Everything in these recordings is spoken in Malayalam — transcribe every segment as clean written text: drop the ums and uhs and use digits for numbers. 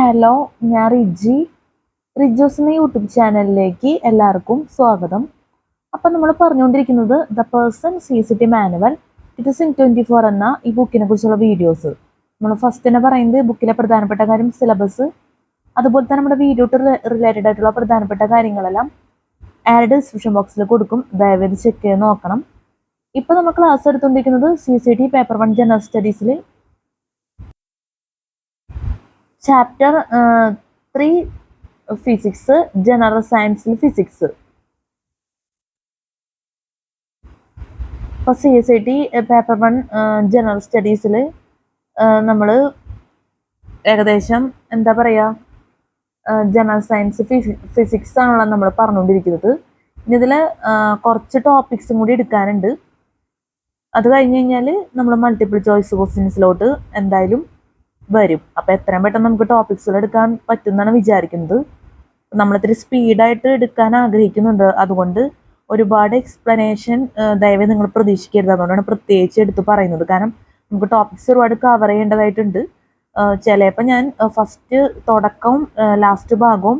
ഹലോ, ഞാൻ റിജി. റിജോസ് എന്ന യൂട്യൂബ് ചാനലിലേക്ക് എല്ലാവർക്കും സ്വാഗതം. അപ്പം നമ്മൾ പറഞ്ഞുകൊണ്ടിരിക്കുന്നത് ദ പേഴ്സൺ CCT മാനുവൽ 2024 എന്ന ഈ ബുക്കിനെ കുറിച്ചുള്ള വീഡിയോസ്. നമ്മൾ ഫസ്റ്റ് തന്നെ പറയുന്നത് ബുക്കിലെ പ്രധാനപ്പെട്ട കാര്യം സിലബസ്, അതുപോലെ തന്നെ നമ്മുടെ വീഡിയോ റിലേറ്റഡ് ആയിട്ടുള്ള പ്രധാനപ്പെട്ട കാര്യങ്ങളെല്ലാം ആഡ് ഡിസ്ക്രിപ്ഷൻ ബോക്സിൽ കൊടുക്കും. ദയവേത് ചെക്ക് ചെയ്ത് നോക്കണം. ഇപ്പം നമ്മൾ ക്ലാസ് എടുത്തുകൊണ്ടിരിക്കുന്നത് CCT പേപ്പർ 1 ജനറൽ സ്റ്റഡീസിൽ ചാപ്റ്റർ 3 ഫിസിക്സ്, ജനറൽ സയൻസിൽ ഫിസിക്സ്. ഇപ്പോൾ CSIT പേപ്പർ 1 ജനറൽ സ്റ്റഡീസിൽ നമ്മൾ ഏകദേശം എന്താ പറയുക, ജനറൽ സയൻസ് ഫിസിക്സ് ആണല്ലോ നമ്മൾ പറഞ്ഞുകൊണ്ടിരിക്കുന്നത്. ഇനി ഇതിൽ കുറച്ച് ടോപ്പിക്സും കൂടി എടുക്കാനുണ്ട്. അത് കഴിഞ്ഞ് കഴിഞ്ഞാൽ നമ്മൾ മൾട്ടിപ്പിൾ ചോയ്സ് ക്വസ്റ്റ്യൻസിലോട്ട് എന്തായാലും വരും. അപ്പോൾ എത്രയും പെട്ടെന്ന് നമുക്ക് ടോപ്പിക്സുകൾ എടുക്കാൻ പറ്റുമെന്നാണ് വിചാരിക്കുന്നത്. നമ്മളിത്തിരി സ്പീഡായിട്ട് എടുക്കാൻ ആഗ്രഹിക്കുന്നുണ്ട്. അതുകൊണ്ട് ഒരുപാട് എക്സ്പ്ലനേഷൻ ദയവായി നിങ്ങൾ പ്രതീക്ഷിക്കരുത്. അതുകൊണ്ടാണ് പ്രത്യേകിച്ച് എടുത്ത് പറയുന്നത്. കാരണം നമുക്ക് ടോപ്പിക്സ് ഒരുപാട് കവർ ചെയ്യേണ്ടതായിട്ടുണ്ട്. ചിലപ്പോൾ ഞാൻ ഫസ്റ്റ് തുടക്കവും ലാസ്റ്റ് ഭാഗവും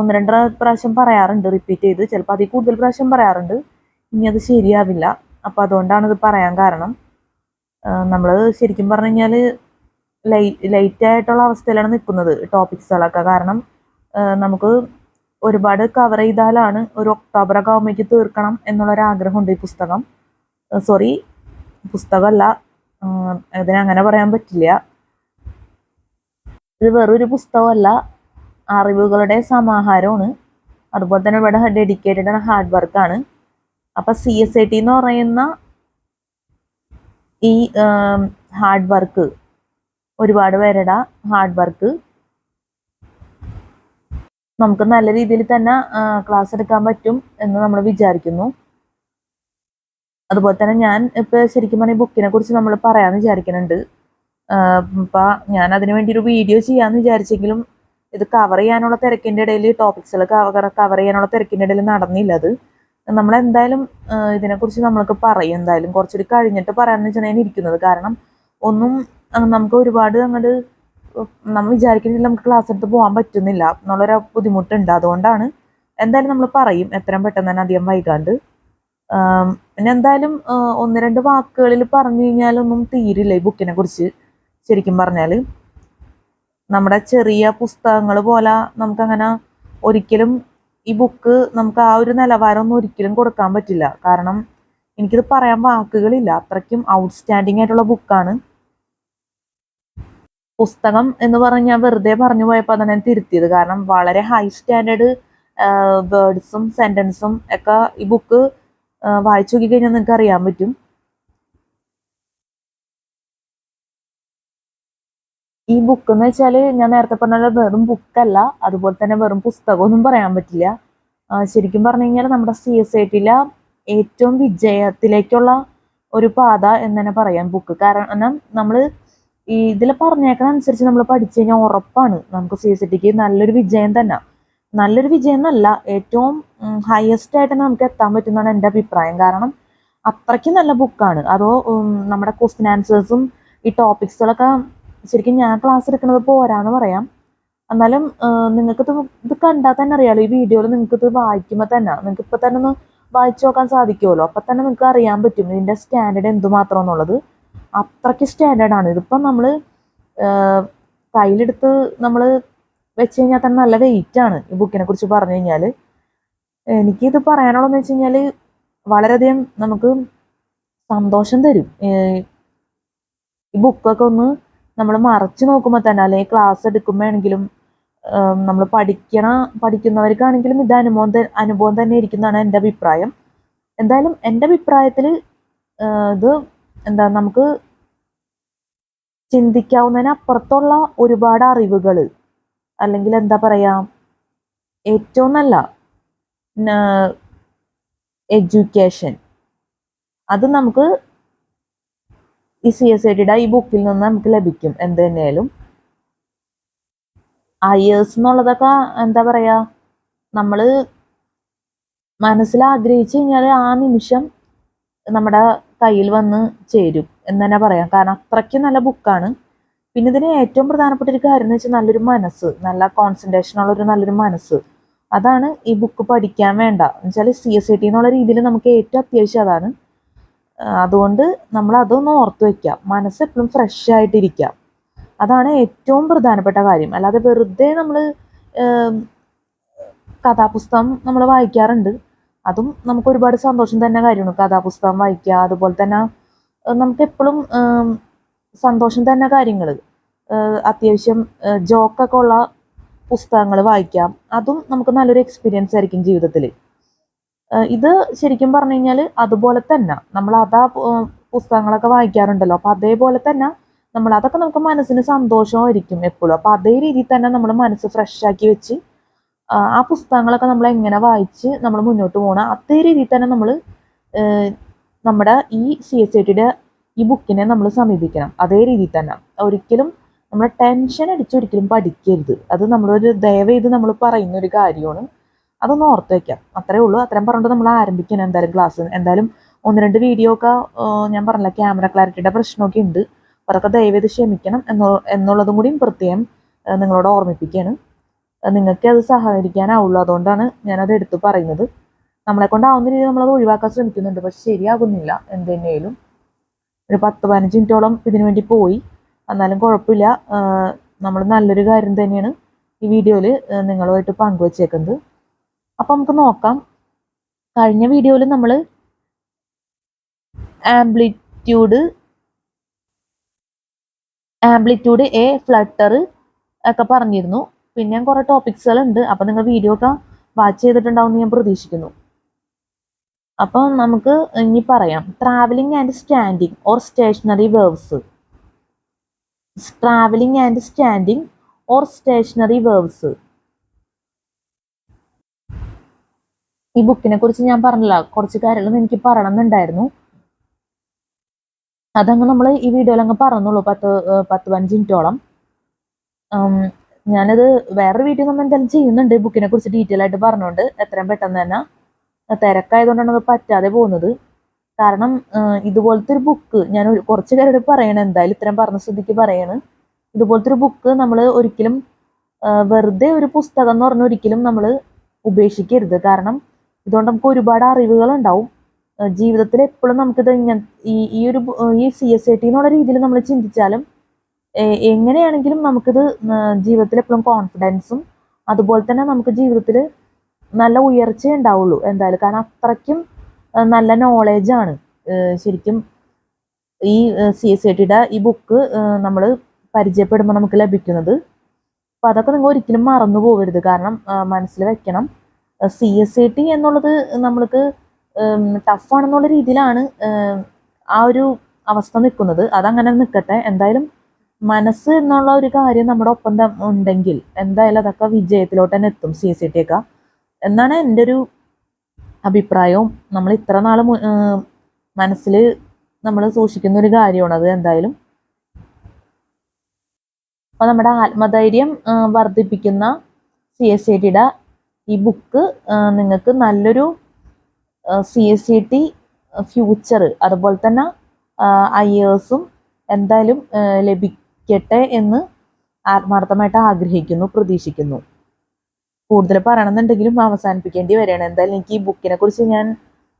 1-2 പ്രാവശ്യം പറയാറുണ്ട്, റിപ്പീറ്റ് ചെയ്ത്. ചിലപ്പോൾ അതിൽ കൂടുതൽ പ്രാവശ്യം പറയാറുണ്ട്. ഇനി അത് ശരിയാവില്ല. അപ്പോൾ അതുകൊണ്ടാണ് ഇത് പറയാൻ കാരണം. നമ്മൾ ശരിക്കും പറഞ്ഞു കഴിഞ്ഞാൽ ലൈറ്റ് ആയിട്ടുള്ള അവസ്ഥയിലാണ് നിൽക്കുന്നത് ടോപ്പിക്സുകളൊക്കെ. കാരണം നമുക്ക് ഒരുപാട് കവർ ചെയ്താലാണ് ഒരു ഒക്ടോബറൊക്കെ ആകുമ്പോഴേക്ക് തീർക്കണം എന്നുള്ളൊരാഗ്രഹമുണ്ട് ഈ പുസ്തകം. പുസ്തകമല്ല, ഇതിനങ്ങനെ പറയാൻ പറ്റില്ല. ഇത് വെറൊരു പുസ്തകമല്ല, അറിവുകളുടെ സമാഹാരമാണ്. അതുപോലെ തന്നെ ഇവിടെ ഡെഡിക്കേറ്റഡ് ആണ്, ഹാർഡ് വർക്കാണ്. അപ്പം CSIT എന്ന് പറയുന്ന ഈ ഹാർഡ് വർക്ക്, ഒരുപാട് പേരുടെ ഹാർഡ് വർക്ക് നമുക്ക് നല്ല രീതിയിൽ തന്നെ ക്ലാസ് എടുക്കാൻ പറ്റും എന്ന് നമ്മൾ വിചാരിക്കുന്നു. അതുപോലെ തന്നെ ഞാൻ ഇപ്പോൾ ശരിക്കും പറഞ്ഞാൽ ഈ ബുക്കിനെ കുറിച്ച് നമ്മൾ പറയാമെന്ന് വിചാരിക്കുന്നുണ്ട്. ഇപ്പം ഞാൻ അതിനു വേണ്ടി ഒരു വീഡിയോ ചെയ്യാമെന്ന് വിചാരിച്ചെങ്കിലും ഇത് കവർ ചെയ്യാനുള്ള തിരക്കിൻ്റെ ഇടയിൽ, ടോപ്പിക്സുകൾ കവർ ചെയ്യാനുള്ള തിരക്കിൻ്റെ ഇടയിൽ നടന്നില്ല. അത് നമ്മളെന്തായാലും ഇതിനെക്കുറിച്ച് നമ്മൾക്ക് പറയും. എന്തായാലും കുറച്ചുകൂടി കഴിഞ്ഞിട്ട് പറയാമെന്ന് വെച്ചാണ് ഇരിക്കുന്നത്. കാരണം ഒന്നും നമുക്ക് ഒരുപാട് അങ്ങോട്ട് നമ്മൾ വിചാരിക്കുന്നില്ല നമുക്ക് ക്ലാസ് എടുത്ത് പോകാൻ പറ്റുന്നില്ല എന്നുള്ളൊരു ബുദ്ധിമുട്ടുണ്ട്. അതുകൊണ്ടാണ് എന്തായാലും നമ്മൾ പറയും എത്രയും പെട്ടെന്ന് തന്നെ, അധികം വൈകാണ്ട്. പിന്നെ എന്തായാലും 1-2 വാക്കുകളിൽ പറഞ്ഞു കഴിഞ്ഞാലൊന്നും തീരില്ല ഈ ബുക്കിനെ കുറിച്ച്. ശരിക്കും പറഞ്ഞാൽ നമ്മുടെ ചെറിയ പുസ്തകങ്ങൾ പോലെ നമുക്കങ്ങനെ ഒരിക്കലും ഈ ബുക്ക് നമുക്ക് ആ ഒരു നിലവാരമൊന്നും ഒരിക്കലും കൊടുക്കാൻ പറ്റില്ല. കാരണം എനിക്കിത് പറയാൻ വാക്കുകളില്ല. അത്രയ്ക്കും ഔട്ട്സ്റ്റാൻഡിങ് ആയിട്ടുള്ള ബുക്കാണ്. പുസ്തകം എന്ന് പറഞ്ഞാൽ വെറുതെ പറഞ്ഞു പോയപ്പോൾ അതാണ് ഞാൻ തിരുത്തിയത്. കാരണം വളരെ ഹൈ സ്റ്റാൻഡേർഡ് വേർഡ്സും സെൻറ്റൻസും ഒക്കെ ഈ ബുക്ക് വായിച്ചു നോക്കി കഴിഞ്ഞാൽ നിങ്ങൾക്ക് അറിയാൻ പറ്റും. ഈ ബുക്ക് എന്ന് വെച്ചാൽ ഞാൻ നേരത്തെ പറഞ്ഞ വെറും ബുക്കല്ല, അതുപോലെ തന്നെ വെറും പുസ്തകമൊന്നും പറയാൻ പറ്റില്ല. ശരിക്കും പറഞ്ഞു കഴിഞ്ഞാൽ നമ്മുടെ CSITയിലെ ഏറ്റവും വിജയത്തിലേക്കുള്ള ഒരു പാത എന്ന് തന്നെ പറയാം ബുക്ക്. കാരണം നമ്മൾ ഈ ഇതിൽ പറഞ്ഞേക്കണ അനുസരിച്ച് നമ്മൾ പഠിച്ചു കഴിഞ്ഞാൽ ഉറപ്പാണ് നമുക്ക് CSITക്ക് നല്ലൊരു വിജയം തന്നെ. നല്ലൊരു വിജയം എന്നല്ല, ഏറ്റവും ഹയസ്റ്റ് ആയിട്ട് തന്നെ നമുക്ക് എത്താൻ പറ്റുന്നതാണ് എൻ്റെ അഭിപ്രായം. കാരണം അത്രയ്ക്ക് നല്ല ബുക്കാണ്. അതോ നമ്മുടെ ക്വസ്റ്റ്യൻ ആൻസേഴ്സും ഈ ടോപ്പിക്സുകളൊക്കെ ശരിക്കും ഞാൻ ക്ലാസ് എടുക്കുന്നത് പോരാന്ന് പറയാം. എന്നാലും ഇത് കണ്ടാൽ തന്നെ അറിയാലോ. ഈ വീഡിയോയിൽ നിങ്ങൾക്കിത് വായിക്കുമ്പോൾ തന്നെ നിങ്ങൾക്ക് ഇപ്പം തന്നെ ഒന്ന് വായിച്ചു നോക്കാൻ സാധിക്കുമല്ലോ. അപ്പം തന്നെ നിങ്ങൾക്ക് അറിയാൻ പറ്റും ഇതിൻ്റെ സ്റ്റാൻഡേർഡ് എന്തുമാത്രം എന്നുള്ളത്. അത്രയ്ക്ക് സ്റ്റാൻഡേർഡാണ്. ഇതിപ്പം നമ്മൾ കയ്യിലെടുത്ത് നമ്മൾ വെച്ച് കഴിഞ്ഞാൽ തന്നെ നല്ല വെയിറ്റാണ് ഈ ബുക്കിനെ കുറിച്ച് പറഞ്ഞു കഴിഞ്ഞാൽ. എനിക്കിത് പറയാനുള്ളതെന്ന് വെച്ച് കഴിഞ്ഞാൽ വളരെയധികം നമുക്ക് സന്തോഷം തരും. ഈ ബുക്കൊക്കെ ഒന്ന് നമ്മൾ മറച്ചു നോക്കുമ്പോൾ തന്നെ, അല്ലെങ്കിൽ ക്ലാസ് എടുക്കുമ്പോഴാണെങ്കിലും നമ്മൾ പഠിക്കുന്നവർക്കാണെങ്കിലും ഇത് അനുഭവം തന്നെ ഇരിക്കുന്നതാണ് എൻ്റെ അഭിപ്രായം. എന്തായാലും എൻ്റെ അഭിപ്രായത്തിൽ ഇത് നമുക്ക് ചിന്തിക്കാവുന്നതിനപ്പുറത്തുള്ള ഒരുപാട് അറിവുകൾ, അല്ലെങ്കിൽ എന്താ പറയുക, ഏറ്റവും നല്ല എഡ്യൂക്കേഷൻ അത് നമുക്ക് ഈ CSITയുടെ ഈ ബുക്കിൽ നിന്ന് നമുക്ക് ലഭിക്കും. എന്ത് തന്നെയായാലും IAS എന്നുള്ളതൊക്കെ എന്താ പറയുക, നമ്മൾ മനസ്സിലാഗ്രഹിച്ചു കഴിഞ്ഞാൽ ആ നിമിഷം നമ്മുടെ കയ്യിൽ വന്ന് ചേരും എന്ന് തന്നെ പറയാം. കാരണം അത്രയ്ക്ക് നല്ല ബുക്കാണ്. പിന്നെ ഇതിന് ഏറ്റവും പ്രധാനപ്പെട്ട ഒരു കാര്യം എന്ന് വെച്ചാൽ നല്ലൊരു മനസ്സ്, നല്ല കോൺസെൻട്രേഷൻ ഉള്ള നല്ലൊരു മനസ്സ്. അതാണ് ഈ ബുക്ക് പഠിക്കാൻ വേണ്ട എന്നുവെച്ചാൽ CSAT എന്നുള്ള രീതിയിൽ നമുക്ക് ഏറ്റവും അത്യാവശ്യം അതാണ്. അതുകൊണ്ട് നമ്മൾ അതൊന്ന് ഓർത്ത് വെക്കുക, മനസ്സ് എപ്പോഴും ഫ്രഷ് ആയിട്ടിരിക്കുക, അതാണ് ഏറ്റവും പ്രധാനപ്പെട്ട കാര്യം. അല്ലാതെ വെറുതെ നമ്മൾ കഥാപുസ്തകം നമ്മൾ വായിക്കാറുണ്ട്, അതും നമുക്ക് ഒരുപാട് സന്തോഷം തന്നെ കാര്യമാണ്. കഥാപുസ്തകം വായിക്കുക, അതുപോലെ തന്നെ നമുക്ക് എപ്പോഴും സന്തോഷം തന്നെ കാര്യങ്ങൾ, അത്യാവശ്യം ജോക്കൊക്കെ ഉള്ള പുസ്തകങ്ങൾ വായിക്കാം, അതും നമുക്ക് നല്ലൊരു എക്സ്പീരിയൻസ് ആയിരിക്കും ജീവിതത്തിൽ. ഇത് ശരിക്കും പറഞ്ഞു കഴിഞ്ഞാൽ അതുപോലെ തന്നെ നമ്മൾ പുസ്തകങ്ങളൊക്കെ വായിക്കാറുണ്ടല്ലോ, അപ്പോൾ അതേപോലെ തന്നെ അതൊക്കെ നമുക്ക് മനസ്സിന് സന്തോഷമായിരിക്കും എപ്പോഴും. അപ്പോൾ അതേ രീതിയിൽ തന്നെ നമ്മൾ മനസ്സ് ഫ്രഷ് ആക്കി വെച്ച് ആ പുസ്തകങ്ങളൊക്കെ നമ്മൾ എങ്ങനെ വായിച്ച് നമ്മൾ മുന്നോട്ട് പോകണം, അതേ രീതിയിൽ തന്നെ നമ്മൾ നമ്മുടെ ഈ CSATയുടെ ഈ ബുക്കിനെ നമ്മൾ സമീപിക്കണം. അതേ രീതിയിൽ തന്നെ ഒരിക്കലും നമ്മൾ ടെൻഷൻ അടിച്ചൊരിക്കലും പഠിക്കരുത്. അത് ദയവ് ചെയ്ത് നമ്മൾ പറയുന്ന ഒരു കാര്യമാണ്, അതൊന്ന് ഓർത്ത് വയ്ക്കാം. അത്രേ ഉള്ളൂ. അത്രയും പറഞ്ഞിട്ട് നമ്മൾ ആരംഭിക്കണം എന്തായാലും ക്ലാസ്. എന്തായാലും 1-2 വീഡിയോ ഒക്കെ ഞാൻ പറഞ്ഞില്ല, ക്യാമറ ക്ലാരിറ്റിയുടെ പ്രശ്നമൊക്കെ ഉണ്ട്, അതൊക്കെ ദയവേത് ക്ഷമിക്കണം എന്നുള്ളതും കൂടിയും പ്രത്യേകം നിങ്ങളോട് ഓർമ്മിപ്പിക്കുകയാണ്. നിങ്ങൾക്ക് അത് സഹകരിക്കാനാവുള്ളൂ, അതുകൊണ്ടാണ് ഞാനത് എടുത്തു പറയുന്നത്. നമ്മളെ കൊണ്ടാവുന്ന രീതിയിൽ നമ്മളത് ഒഴിവാക്കാൻ ശ്രമിക്കുന്നുണ്ട്, പക്ഷെ ശരിയാകുന്നില്ല. എന്തുതന്നെയായാലും ഒരു 10-15 മിനിറ്റോളം ഇതിനു വേണ്ടി പോയി, എന്നാലും കുഴപ്പമില്ല. നമ്മൾ നല്ലൊരു കാര്യം തന്നെയാണ് ഈ വീഡിയോയിൽ നിങ്ങളുമായിട്ട് പങ്കുവച്ചേക്കുന്നത്. അപ്പം നമുക്ക് നോക്കാം. കഴിഞ്ഞ വീഡിയോയിൽ നമ്മൾ ആംപ്ലിറ്റ്യൂഡ് എ, ഫ്ലട്ടർ ഒക്കെ പറഞ്ഞിരുന്നു. പിന്നെ കുറേ ടോപ്പിക്സുകളുണ്ട്, അപ്പം നിങ്ങൾ വീഡിയോ ഒക്കെ വാച്ച് ചെയ്തിട്ടുണ്ടാവും എന്ന് ഞാൻ പ്രതീക്ഷിക്കുന്നു. അപ്പം നമുക്ക് ഇനി പറയാം, travelling and standing or stationary verbs. Travelling and standing or stationary verbs. ഈ ബുക്കിനെ കുറിച്ച് ഞാൻ പറഞ്ഞില്ല, കുറച്ച് കാര്യങ്ങൾ എനിക്ക് പറയണമെന്നുണ്ടായിരുന്നു, അതങ്ങ് നമ്മൾ ഈ വീഡിയോയിൽ അങ്ങ് പറഞ്ഞുള്ളൂ. 10-15 മിനിറ്റോളം. ഞാനത് വേറൊരു വീഡിയോ നമ്മൾ എന്തായാലും ചെയ്യുന്നുണ്ട് ബുക്കിനെ കുറിച്ച് ഡീറ്റെയിൽ ആയിട്ട് പറഞ്ഞുകൊണ്ട്. എത്രയും പെട്ടെന്ന് തന്നെ, തിരക്കായതുകൊണ്ടാണ് അത് പറ്റാതെ പോകുന്നത്. കാരണം ഇതുപോലത്തെ ഒരു ബുക്ക് ഞാൻ കുറച്ച് പേരോട് പറയണം, എന്തായാലും ഇത്രയും പറഞ്ഞ സ്ഥിതിക്ക് പറയാണ്, ഇതുപോലത്തെ ഒരു ബുക്ക് നമ്മൾ ഒരിക്കലും വെറുതെ ഒരു പുസ്തകം എന്ന് പറഞ്ഞാൽ ഒരിക്കലും നമ്മൾ ഉപേക്ഷിക്കരുത്. കാരണം ഇതുകൊണ്ട് നമുക്ക് ഒരുപാട് അറിവുകൾ ഉണ്ടാവും ജീവിതത്തിൽ. എപ്പോഴും നമുക്കിത് ഈ CSAT എന്നുള്ള രീതിയിൽ നമ്മൾ ചിന്തിച്ചാലും എങ്ങനെയാണെങ്കിലും നമുക്കിത് ജീവിതത്തിൽ എപ്പോഴും കോൺഫിഡൻസും അതുപോലെ തന്നെ നമുക്ക് ജീവിതത്തിൽ നല്ല ഉയർച്ച ഉണ്ടാവുള്ളൂ എന്തായാലും. കാരണം അത്രയ്ക്കും നല്ല നോളേജാണ് ശരിക്കും ഈ CSATയുടെ ഈ ബുക്ക് നമ്മൾ പരിചയപ്പെടുമ്പോൾ നമുക്ക് ലഭിക്കുന്നത്. അപ്പം അതൊക്കെ നിങ്ങൾ ഒരിക്കലും മറന്നു പോകരുത്. കാരണം മനസ്സിൽ വെക്കണം, CSAT എന്നുള്ളത് നമ്മൾക്ക് ടഫാണെന്നുള്ള രീതിയിലാണ് ആ ഒരു അവസ്ഥ നിൽക്കുന്നത്. അതങ്ങനെ നിൽക്കട്ടെ. എന്തായാലും മനസ്സ് എന്നുള്ള ഒരു കാര്യം നമ്മുടെ ഒപ്പം ഉണ്ടെങ്കിൽ എന്തായാലും അതൊക്കെ വിജയത്തിലോട്ട് തന്നെ എത്തും, CSAT ഒക്കെ എന്നാണ് എൻ്റെ ഒരു അഭിപ്രായവും. നമ്മൾ ഇത്ര നാൾ മനസ്സിൽ നമ്മൾ സൂക്ഷിക്കുന്ന ഒരു കാര്യമാണ് അത് എന്തായാലും. അപ്പോൾ നമ്മുടെ ആത്മധൈര്യം വർദ്ധിപ്പിക്കുന്ന CSATയുടെ ഈ ബുക്ക് നിങ്ങൾക്ക് നല്ലൊരു CSAT ഫ്യൂച്ചർ അതുപോലെ തന്നെ IASഉം എന്തായാലും ലഭിക്കട്ടെ എന്ന് ആത്മാർത്ഥമായിട്ട് ആഗ്രഹിക്കുന്നു, പ്രതീക്ഷിക്കുന്നു. കൂടുതൽ പറയണമെന്നുണ്ടെങ്കിലും അവസാനിപ്പിക്കേണ്ടി വരികയാണ്. എന്തായാലും എനിക്ക് ഈ ബുക്കിനെ കുറിച്ച് ഞാൻ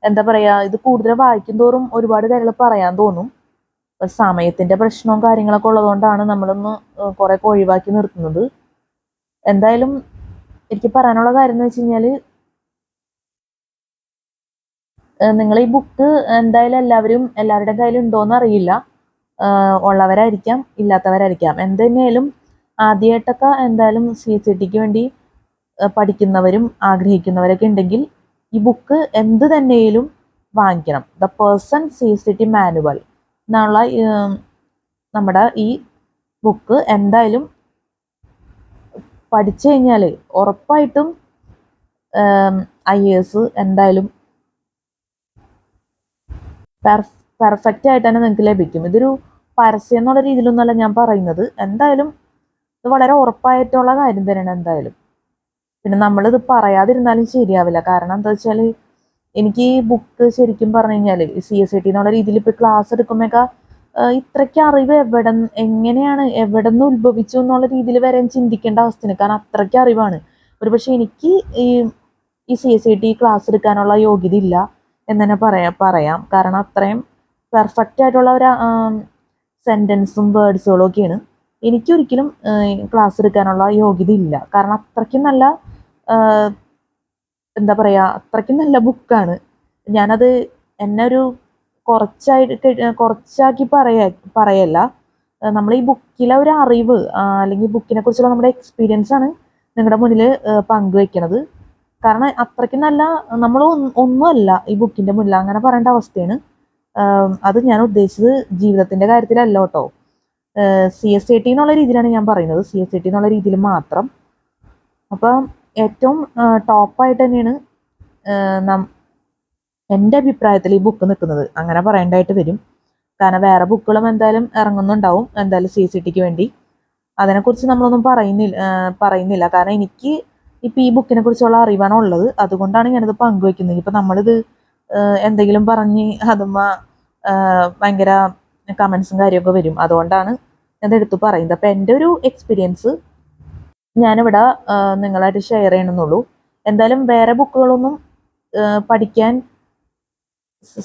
എന്താ പറയുക, ഇത് കൂടുതൽ വായിക്കും തോറും ഒരുപാട് കാര്യങ്ങൾ പറയാൻ തോന്നും. സമയത്തിൻ്റെ പ്രശ്നവും കാര്യങ്ങളൊക്കെ ഉള്ളതുകൊണ്ടാണ് നമ്മളൊന്ന് കുറേയൊക്കെ ഒഴിവാക്കി നിർത്തുന്നത്. എന്തായാലും എനിക്ക് പറയാനുള്ള കാര്യം എന്ന് വെച്ച് കഴിഞ്ഞാൽ, നിങ്ങൾ ഈ ബുക്ക് എന്തായാലും എല്ലാവരുടെ കയ്യിലും ഉണ്ടോയെന്ന് അറിയില്ല. ഉള്ളവരായിരിക്കാം, ഇല്ലാത്തവരായിരിക്കാം. എന്തുതന്നെയായാലും ആദ്യമായിട്ടൊക്കെ എന്തായാലും CSATക്ക് വേണ്ടി പഠിക്കുന്നവരും ആഗ്രഹിക്കുന്നവരൊക്കെ ഉണ്ടെങ്കിൽ ഈ ബുക്ക് എന്ത് തന്നെയാലും വാങ്ങിക്കണം. ദ പേഴ്സൺ CSAT മാനുവൽ എന്നുള്ള നമ്മുടെ ഈ ബുക്ക് എന്തായാലും പഠിച്ചു കഴിഞ്ഞാൽ ഉറപ്പായിട്ടും IAS എന്തായാലും പെർഫെക്റ്റ് ആയിട്ട് തന്നെ നിങ്ങൾക്ക് ലഭിക്കും. ഇതൊരു പരസ്യം എന്നുള്ള രീതിയിലൊന്നുമല്ല ഞാൻ പറയുന്നത്. എന്തായാലും ഇത് വളരെ ഉറപ്പായിട്ടുള്ള കാര്യം തന്നെയാണ് എന്തായാലും. പിന്നെ നമ്മളിത് പറയാതിരുന്നാലും ശരിയാവില്ല. കാരണം എന്താ വെച്ചാൽ എനിക്ക് ഈ ബുക്ക് ശരിക്കും പറഞ്ഞു കഴിഞ്ഞാൽ CSAT എന്നുള്ള രീതിയിൽ ഇപ്പോൾ ക്ലാസ് എടുക്കുമ്പോഴൊക്കെ ഇത്രയ്ക്ക് അറിവ് എങ്ങനെയാണ് എവിടെ നിന്ന് ഉത്ഭവിച്ചു എന്നുള്ള രീതിയിൽ വരെ ചിന്തിക്കേണ്ട അവസ്ഥയാണ്. കാരണം അത്രയ്ക്ക് അറിവാണ്. ഒരുപക്ഷെ എനിക്ക് ഈ CSIT ക്ലാസ് എടുക്കാനുള്ള യോഗ്യത ഇല്ല എന്ന് തന്നെ പറയാം. കാരണം അത്രയും പെർഫെക്റ്റ് ആയിട്ടുള്ള ഒരു സെൻറ്റൻസും വേർഡ്സുകളും ഒക്കെയാണ്. എനിക്കൊരിക്കലും ക്ലാസ് എടുക്കാനുള്ള യോഗ്യത ഇല്ല. കാരണം അത്രയ്ക്കും നല്ല എന്താ പറയുക, അത്രയ്ക്കും നല്ല ബുക്കാണ്. ഞാനത് എന്നെ ഒരു കുറച്ചാക്കി പറയല്ല. നമ്മൾ ഈ ബുക്കിലെ ഒരു അറിവ് അല്ലെങ്കിൽ ബുക്കിനെ കുറിച്ചുള്ള നമ്മുടെ എക്സ്പീരിയൻസ് ആണ് നിങ്ങളുടെ മുന്നിൽ പങ്കുവെക്കണത്. കാരണം അത്രയ്ക്കും നല്ല നമ്മൾ ഒന്നുമല്ല ഈ ബുക്കിൻ്റെ മുന്നിൽ, അങ്ങനെ പറയേണ്ട അവസ്ഥയാണ്. അത് ഞാൻ ഉദ്ദേശിച്ചത് ജീവിതത്തിൻ്റെ കാര്യത്തിലല്ല കേട്ടോ. CSIT എന്നുള്ള രീതിയിലാണ് ഞാൻ പറയുന്നത്, CSIT എന്നുള്ള രീതിയിൽ മാത്രം. അപ്പം ഏറ്റവും ടോപ്പായിട്ട് തന്നെയാണ് എൻ്റെ അഭിപ്രായത്തിൽ ഈ ബുക്ക് നിൽക്കുന്നത്, അങ്ങനെ പറയേണ്ടതായിട്ട് വരും. കാരണം വേറെ ബുക്കുകളും എന്തായാലും ഇറങ്ങുന്നുണ്ടാവും എന്തായാലും CSITക്ക് വേണ്ടി. അതിനെക്കുറിച്ച് നമ്മളൊന്നും പറയുന്നില്ല. കാരണം എനിക്ക് ഇപ്പം ഈ ബുക്കിനെ കുറിച്ചുള്ള അറിവാണ് ഉള്ളത്. അതുകൊണ്ടാണ് ഞാനത് പങ്കുവെക്കുന്നത്. ഇപ്പം നമ്മളിത് എന്തെങ്കിലും പറഞ്ഞ് അതുമ്മ ഭയങ്കര കമൻസും കാര്യമൊക്കെ വരും. അതുകൊണ്ടാണ് അതെടുത്ത് പറയുന്നത്. അപ്പം എൻ്റെ ഒരു എക്സ്പീരിയൻസ് ഞാനിവിടെ നിങ്ങളായിട്ട് ഷെയർ ചെയ്യണമെന്നുള്ളൂ. എന്തായാലും വേറെ ബുക്കുകളൊന്നും പഠിക്കാൻ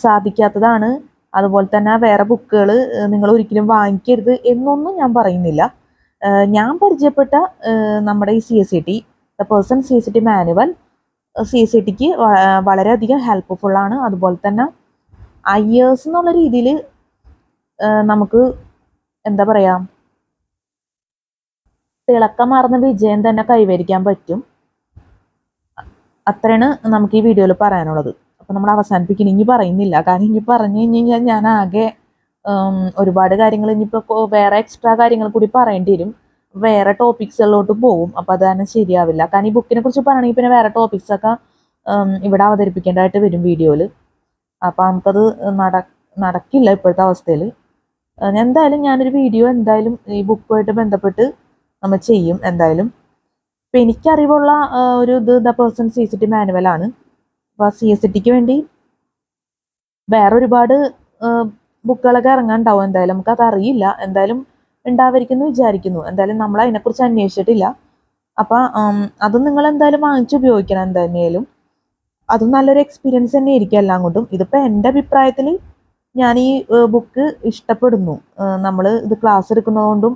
സാധിക്കാത്തതാണ്. അതുപോലെ തന്നെ വേറെ ബുക്കുകൾ നിങ്ങൾ ഒരിക്കലും വാങ്ങിക്കരുത് എന്നൊന്നും ഞാൻ പറയുന്നില്ല. ഞാൻ പരിചയപ്പെട്ട നമ്മുടെ ഈ CSIT the person CSIT manual CSITക്ക് വളരെയധികം ഹെൽപ്ഫുള്ളാണ്. അതുപോലെ തന്നെ IAS എന്നുള്ള രീതിയിൽ നമുക്ക് എന്താ പറയുക, തിളക്കമാർന്ന വിജയം തന്നെ കൈവരിക്കാൻ പറ്റും. അത്രയാണ് നമുക്ക് ഈ വീഡിയോയിൽ പറയാനുള്ളത്. അപ്പം നമ്മൾ അവസാനിപ്പിക്കണം. ഇനി പറയുന്നില്ല. കാരണം ഇനി പറഞ്ഞു കഴിഞ്ഞാൽ ഞാൻ ആകെ ഒരുപാട് കാര്യങ്ങൾ ഇനിയിപ്പോൾ വേറെ എക്സ്ട്രാ കാര്യങ്ങൾ കൂടി പറയേണ്ടി വരും. വേറെ ടോപ്പിക്സുകളിലോട്ട് പോകും. അപ്പം അത് തന്നെ ശരിയാവില്ല. കാരണം ഈ ബുക്കിനെ കുറിച്ച് പറയണമെങ്കിൽ പിന്നെ വേറെ ടോപ്പിക്സൊക്കെ ഇവിടെ അവതരിപ്പിക്കേണ്ടതായിട്ട് വരും വീഡിയോയിൽ. അപ്പം നമുക്കത് നടക്കില്ല ഇപ്പോഴത്തെ അവസ്ഥയിൽ. എന്തായാലും ഞാനൊരു വീഡിയോ എന്തായാലും ഈ ബുക്കുമായിട്ട് ബന്ധപ്പെട്ട് നമ്മൾ ചെയ്യും എന്തായാലും. ഇപ്പം എനിക്കറിവുള്ള ഒരു ദ പേഴ്സൺ CSIT മാനുവലാണ്. അപ്പോൾ CSITക്ക് വേണ്ടി വേറെ ഒരുപാട് ബുക്കുകളൊക്കെ ഇറങ്ങാനുണ്ടാവും. എന്തായാലും നമുക്കത് അറിയില്ല. എന്തായാലും ഉണ്ടാവുമായിരിക്കുമെന്ന് വിചാരിക്കുന്നു. എന്തായാലും നമ്മൾ അതിനെക്കുറിച്ച് അന്വേഷിച്ചിട്ടില്ല. അപ്പം അതും നിങ്ങൾ എന്തായാലും വാങ്ങിച്ച് ഉപയോഗിക്കണം. എന്തായാലും അതും നല്ലൊരു എക്സ്പീരിയൻസ് തന്നെ ആയിരിക്കും എല്ലാം കൊണ്ടും. ഇതിപ്പോൾ എൻ്റെ അഭിപ്രായത്തിൽ ഞാൻ ഈ ബുക്ക് ഇഷ്ടപ്പെടുന്നു. നമ്മൾ ഇത് ക്ലാസ് എടുക്കുന്നതുകൊണ്ടും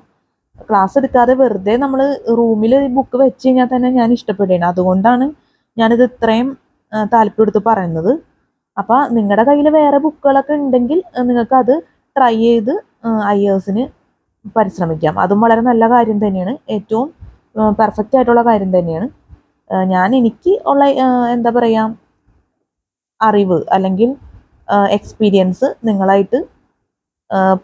ക്ലാസ് എടുക്കാതെ വെറുതെ നമ്മൾ റൂമിൽ ഈ ബുക്ക് വെച്ച് കഴിഞ്ഞാൽ തന്നെ ഞാൻ ഇഷ്ടപ്പെടുകയാണ്. അതുകൊണ്ടാണ് ഞാനിത് ഇത്രയും താല്പര്യമെടുത്ത് പറയുന്നത്. അപ്പോൾ നിങ്ങളുടെ കയ്യിൽ വേറെ ബുക്കുകളൊക്കെ ഉണ്ടെങ്കിൽ നിങ്ങൾക്ക് അത് ട്രൈ ചെയ്ത് IASന് പരിശ്രമിക്കാം. അതും വളരെ നല്ല കാര്യം തന്നെയാണ്. ഏറ്റവും പെർഫെക്റ്റ് ആയിട്ടുള്ള കാര്യം തന്നെയാണ്. എനിക്ക് ഉള്ള എന്താ പറയുക, അറിവ് അല്ലെങ്കിൽ എക്സ്പീരിയൻസ് നിങ്ങളായിട്ട്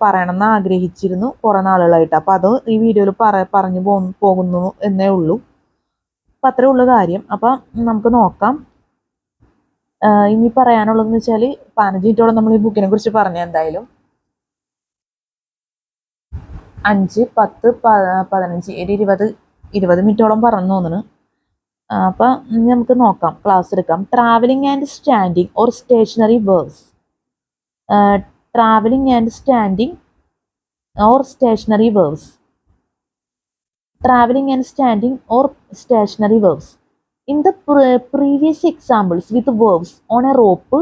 പറയണമെന്ന് ആഗ്രഹിച്ചിരുന്നു കുറേ നാളുകളായിട്ട്. അപ്പോൾ അത് ഈ വീഡിയോയിൽ പറഞ്ഞു പോകുന്നു എന്നേ ഉള്ളൂ. അപ്പം അത്രേ ഉള്ളൂ കാര്യം. അപ്പം നമുക്ക് നോക്കാം. ഇനി പറയാനുള്ളതെന്ന് വെച്ചാൽ 15 മിനിറ്റോളം നമ്മൾ ഈ ബുക്കിനെ കുറിച്ച് പറഞ്ഞു. എന്തായാലും 5, 10, 15, 20 മിനിറ്റോളം പറഞ്ഞു തോന്നുന്നു. അപ്പം നമുക്ക് നോക്കാം, ക്ലാസ് എടുക്കാം. Travelling and standing or stationary verbs. Traveling and standing or stationary verbs. Traveling and standing or stationary verbs. In the previous examples with verbs on a rope,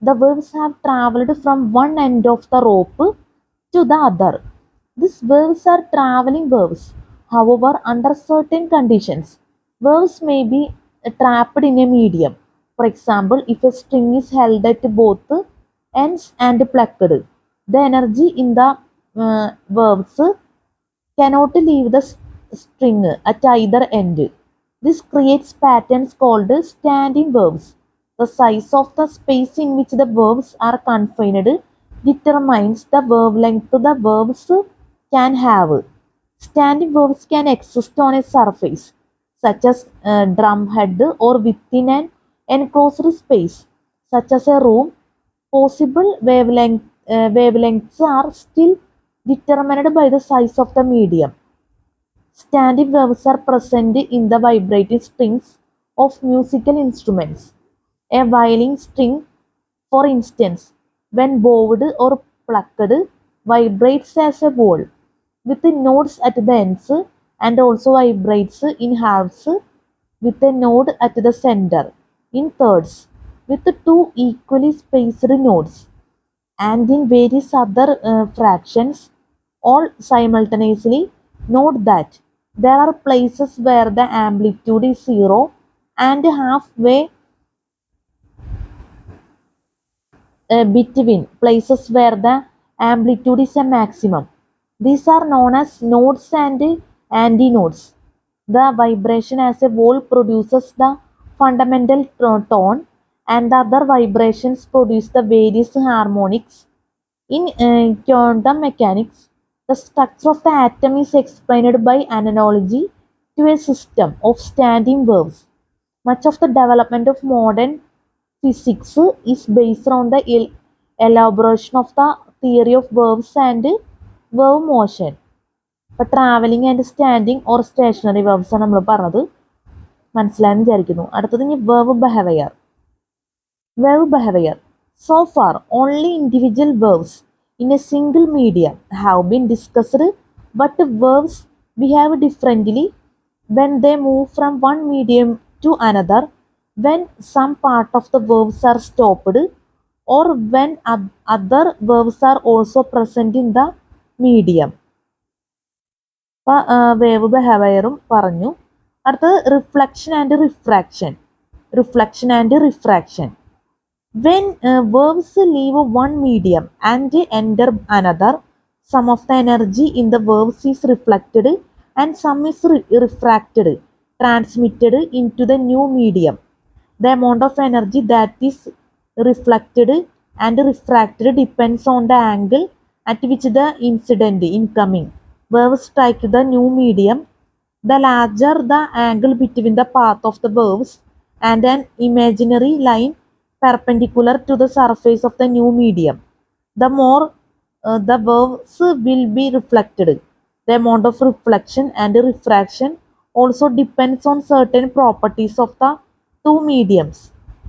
the verbs have traveled from one end of the rope to the other. These verbs are traveling verbs. However, under certain conditions, verbs may be trapped in a medium. For example, if a string is held at both ends and plucked, the energy in the verbs cannot leave the string at either end. This creates patterns called standing verbs. The size of the space in which the verbs are confined determines the verb length the verbs can have. Standing verbs can exist on a surface, such as drumhead, or within an enclosed space, such as a room. Possible wavelengths are still determined by the size of the medium. Standing verbs are present in the vibrating strings of musical instruments. A violin string, for instance, when bowed or plucked, vibrates as a whole with the nodes at the ends and also vibrates in halves with a node at the center, in thirds with two equally spaced nodes, and in various other fractions all simultaneously. Note that there are places where the amplitude is zero and halfway between places where the amplitude is a maximum. These are known as nodes and antinodes. The vibration as a whole produces the fundamental tone, and the other vibrations produce the various harmonics. In quantum mechanics, the structure of the atom is explained by analogy to a system of standing waves. Much of the development of modern physics is based on the elaboration of the theory of waves and wave motion. ഇപ്പോൾ travelling and standing or stationary verbs ആണ് നമ്മൾ പറഞ്ഞത്. മനസ്സിലായെന്ന് വിചാരിക്കുന്നു. അടുത്തത് ഇനി verb behaviour. Verb behavior. So far, only individual verbs in a single medium have been discussed, but verbs behave differently when they move from one medium to another, when some part of the verbs are stopped, or when other verbs are also present in the medium. Wave ബിഹേവിയറും പറഞ്ഞു. അടുത്തത് reflection and refraction. Reflection and refraction. When verbs leave one medium and enter another, some of the energy in the verbs is reflected and some is refracted, transmitted into the new medium. The amount of energy that is reflected and refracted depends on the angle at which the incident incoming verbs strike the new medium. The larger the angle between the path of the verbs and an imaginary line perpendicular to the surface of the new medium, the more the verbs will be reflected. The amount of reflection and refraction also depends on certain properties of the two mediums.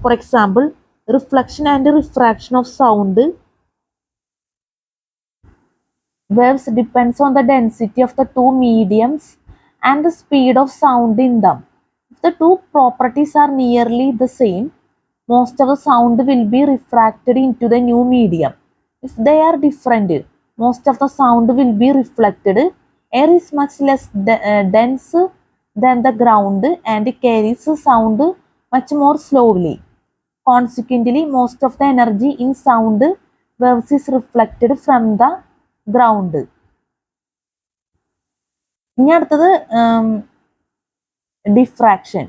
For example, reflection and refraction of sound waves depends on the density of the two mediums and the speed of sound in them. If the two properties are nearly the same, most of the sound will be refracted into the new medium. If they are different, most of the sound will be reflected. Air is much less dense than the ground and carries sound much more slowly. Consequently, most of the energy in sound waves is reflected from the ground. ഇനി അടുത്തത് diffraction.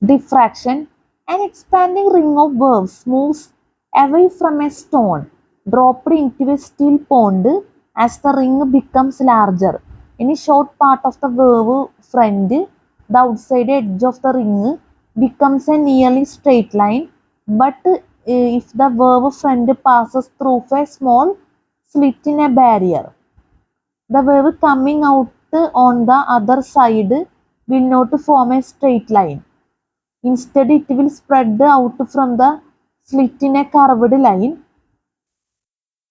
Diffraction. An expanding ring of waves moves away from a stone dropped into a still pond as the ring becomes larger. In a short part of the wave front, the outside edge of the ring becomes a nearly straight line, but if the wave front passes through a small slit in a barrier, the wave coming out on the other side will not form a straight line. Instead, it will spread out from the slit in a curved line.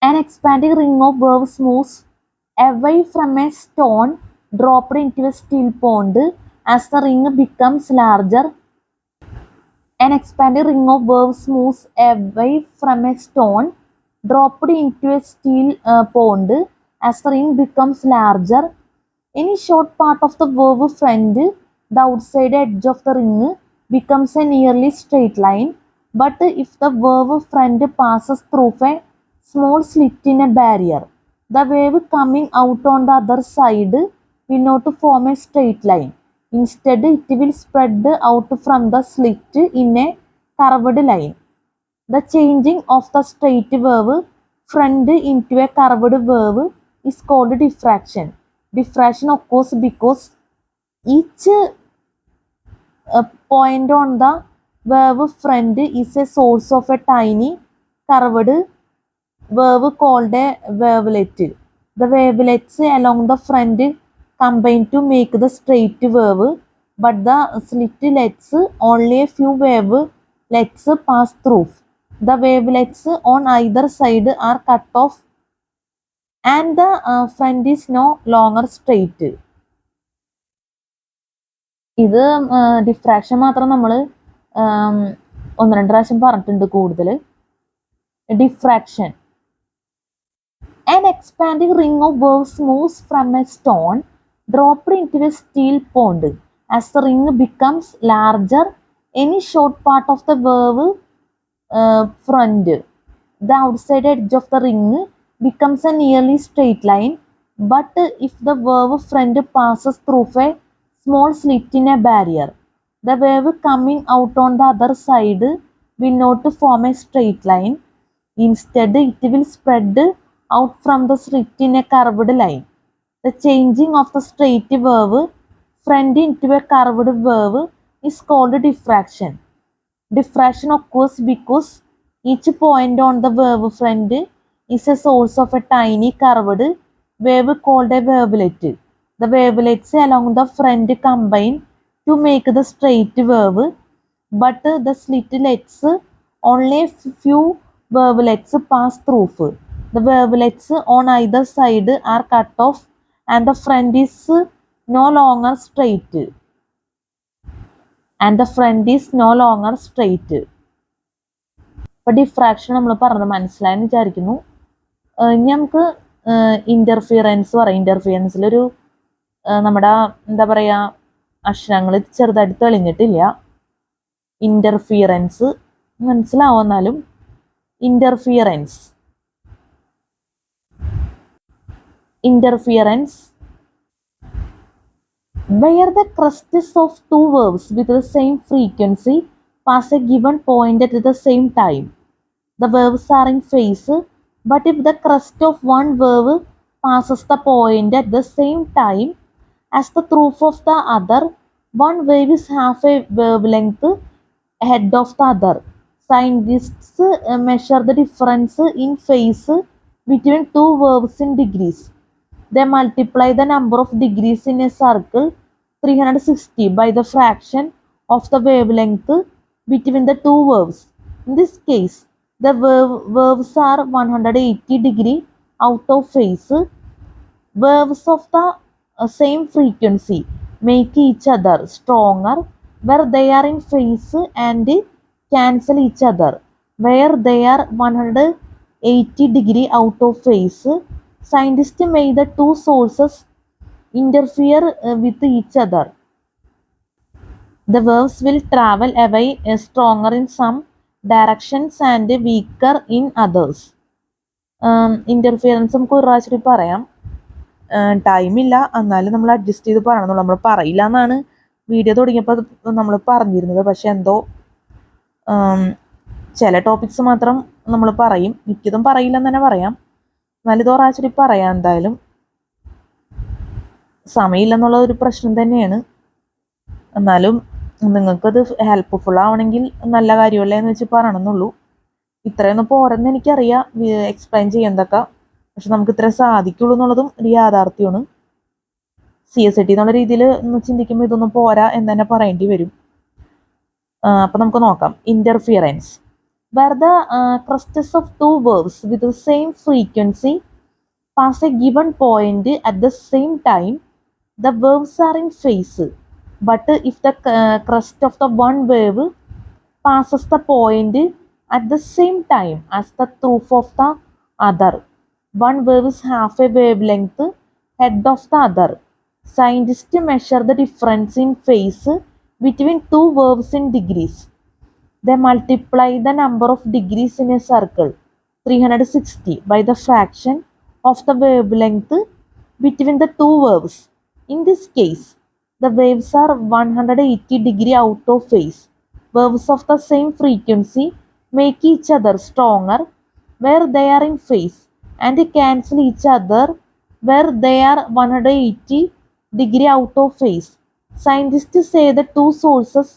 An expanding ring of waves moves away from a stone dropped into a still pond as the ring becomes larger. An expanding ring of waves moves away from a stone dropped into a still pond as the ring becomes larger. Any short part of the wave front, the outside edge of the ring becomes a nearly straight line, but if the wave front passes through a small slit in a barrier, the wave coming out on the other side will not form a straight line. Instead, it will spread out from the slit in a curved line. The changing of the straight wave front into a curved wave is called diffraction. Diffraction occurs because each point on the wave front is a source of a tiny curved wave called a wavelet. The wavelets along the front combine to make the straight wave, but the slit lets only a few wavelets pass through. The wavelets on either side are cut off and the front is no longer straight. ഇത് ഡിഫ്രാക്ഷൻ മാത്രം നമ്മൾ ഒന്ന് രണ്ട് പ്രാവശ്യം പറഞ്ഞിട്ടുണ്ട് കൂടുതൽ. Diffraction, an expanding ring of waves moves from a stone dropped into a steel pond. As the ring becomes larger, any short part of the wave front, the outside edge of the ring becomes a nearly straight line. But if the wave front passes through a small slit in a barrier, the wave coming out on the other side will not form a straight line. Instead, it will spread out from the slit in a curved line. The changing of the straight wave front into a curved wave is called diffraction. Diffraction occurs because each point on the wave front is a source of a tiny curved wave called a wavelet. The wavelets along the front combine to make the straight wave, but the slit lets only a few wavelets pass through. The wavelets on either side are cut off and the front is no longer straight. അപ്പോൾ ഡിഫ്രാക്ഷൻ നമ്മൾ പറഞ്ഞത് മനസ്സിലായെന്ന് വിചാരിക്കുന്നു. ഇനി നമുക്ക് ഇൻ്റർഫിയറൻസ് പറയാം. ഇൻ്റർഫിയറൻസിലൊരു നമ്മുടെ എന്താ പറയുക, അക്ഷരങ്ങൾ ചെറുതായിട്ട് തെളിഞ്ഞിട്ടില്ല. ഇൻ്റർഫിയറൻസ് മനസ്സിലാവും. എന്നാലും interference where the crests of two waves with the same frequency pass a given point at the same time. The waves are in phase, but if the crest of one wave passes the point at the same time as the trough of the other, one wave is half a wavelength ahead of the other. Scientists measure the difference in phase between two waves in degrees. They multiply the number of degrees in a circle 360 by the fraction of the wavelength between the two waves. In this case, the waves are 180 degree out of phase. Waves of the same frequency make each other stronger where they are in phase and cancel each other where they are 180 degree out of phase. Scientists made the two sources interfere with each other. The waves will travel away stronger in some directions and weaker in others. Interference നമുക്ക് ഒരു പ്രാവശ്യം പറയാം. ടൈമില്ല, എന്നാലും നമ്മൾ അഡ്ജസ്റ്റ് ചെയ്ത് പറയണമെന്നുള്ളൂ. നമ്മൾ പറയില്ല എന്നാണ് വീഡിയോ തുടങ്ങിയപ്പോൾ നമ്മൾ പറഞ്ഞിരുന്നത്. പക്ഷെ എന്തോ ചില ടോപ്പിക്സ് മാത്രം നമ്മൾ പറയും, മിക്കതും പറയില്ലെന്ന് തന്നെ പറയാം. എന്നാലും ഇത് ഒരാഴ്ച പറയാം. എന്തായാലും സമയമില്ലെന്നുള്ള ഒരു പ്രശ്നം തന്നെയാണ്. എന്നാലും നിങ്ങൾക്കത് ഹെൽപ്ഫുൾ ആവണമെങ്കിൽ നല്ല കാര്യമല്ലേ എന്ന് വെച്ച് പറയണമെന്നുള്ളൂ. ഇത്രയൊന്നും പോരെന്ന് എനിക്കറിയാം എക്സ്പ്ലെയിൻ ചെയ്യുന്നതൊക്കെ. പക്ഷെ നമുക്ക് ഇത്ര സാധിക്കുള്ളൂ എന്നുള്ളതും ഒരു യാഥാർത്ഥ്യമാണ്. CSIT എന്നുള്ള രീതിയിൽ ഒന്ന് ചിന്തിക്കുമ്പോൾ ഇതൊന്നും പോരാ എന്ന് തന്നെ പറയേണ്ടി വരും. അപ്പം നമുക്ക് നോക്കാം. Interference where the crests of two waves with the same frequency pass a given point at the same time, the waves are in phase. But if the crest of the one wave passes the point at the same time as the trough of the other, one wave is half a wavelength ahead of the other. Scientists measure the difference in phase between two waves in degrees. They multiply the number of degrees in a circle 360 by the fraction of the wavelength between the two waves. In this case, the waves are 180 degree out of phase. Waves of the same frequency make each other stronger where they are in phase and cancel each other where they are 180 degree out of phase. Scientists say the two sources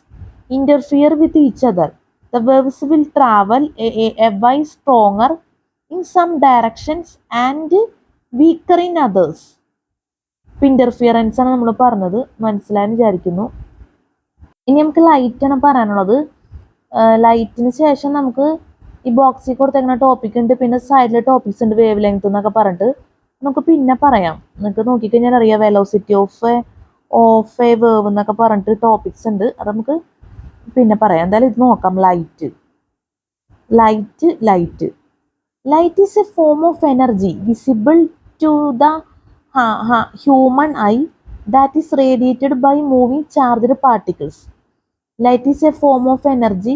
interfere with each other. The waves will travel a way stronger in some directions and weaker in others. Interference ആണ് നമ്മൾ പറഞ്ഞത്, മനസ്സിലായെന്ന് വിചാരിക്കുന്നു. ഇനി നമുക്ക് ലൈറ്റാണ് പറയാനുള്ളത്. ലൈറ്റിന് ശേഷം നമുക്ക് ഈ ബോക്സിൽ കൊടുത്തേക്കുന്ന ടോപ്പിക് ഉണ്ട്, പിന്നെ സൈഡിൽ ടോപ്പിക്സ് ഉണ്ട്, വേവ് ലെങ്ത് എന്നൊക്കെ പറഞ്ഞിട്ട്. നമുക്ക് പിന്നെ പറയാം. നിങ്ങൾക്ക് നോക്കിക്കഴിഞ്ഞാൽ അറിയാം വെലോസിറ്റി ഓഫ് എ വേവ് എന്നൊക്കെ പറഞ്ഞിട്ട് ടോപ്പിക്സ് ഉണ്ട്. അത് നമുക്ക് പിന്നെ പറയാം. എന്തായാലും ഇത് നോക്കാം. Light is a form of energy visible to the human eye that is radiated by moving charged particles. Light is a form of energy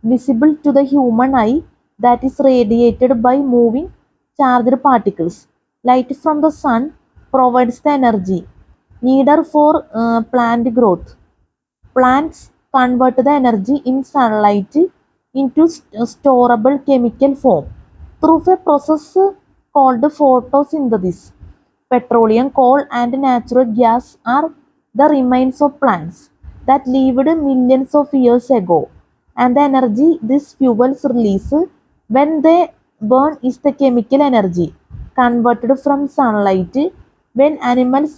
visible to the human eye that is radiated by moving charged particles. Light from the sun provides the energy needed for plant growth. Plants convert the energy in sunlight into storable chemical form through a process called photosynthesis. Petroleum, coal, and natural gas are the remains of plants that lived millions of years ago, and the energy these fuels release when they burn is the chemical energy converted from sunlight. When animals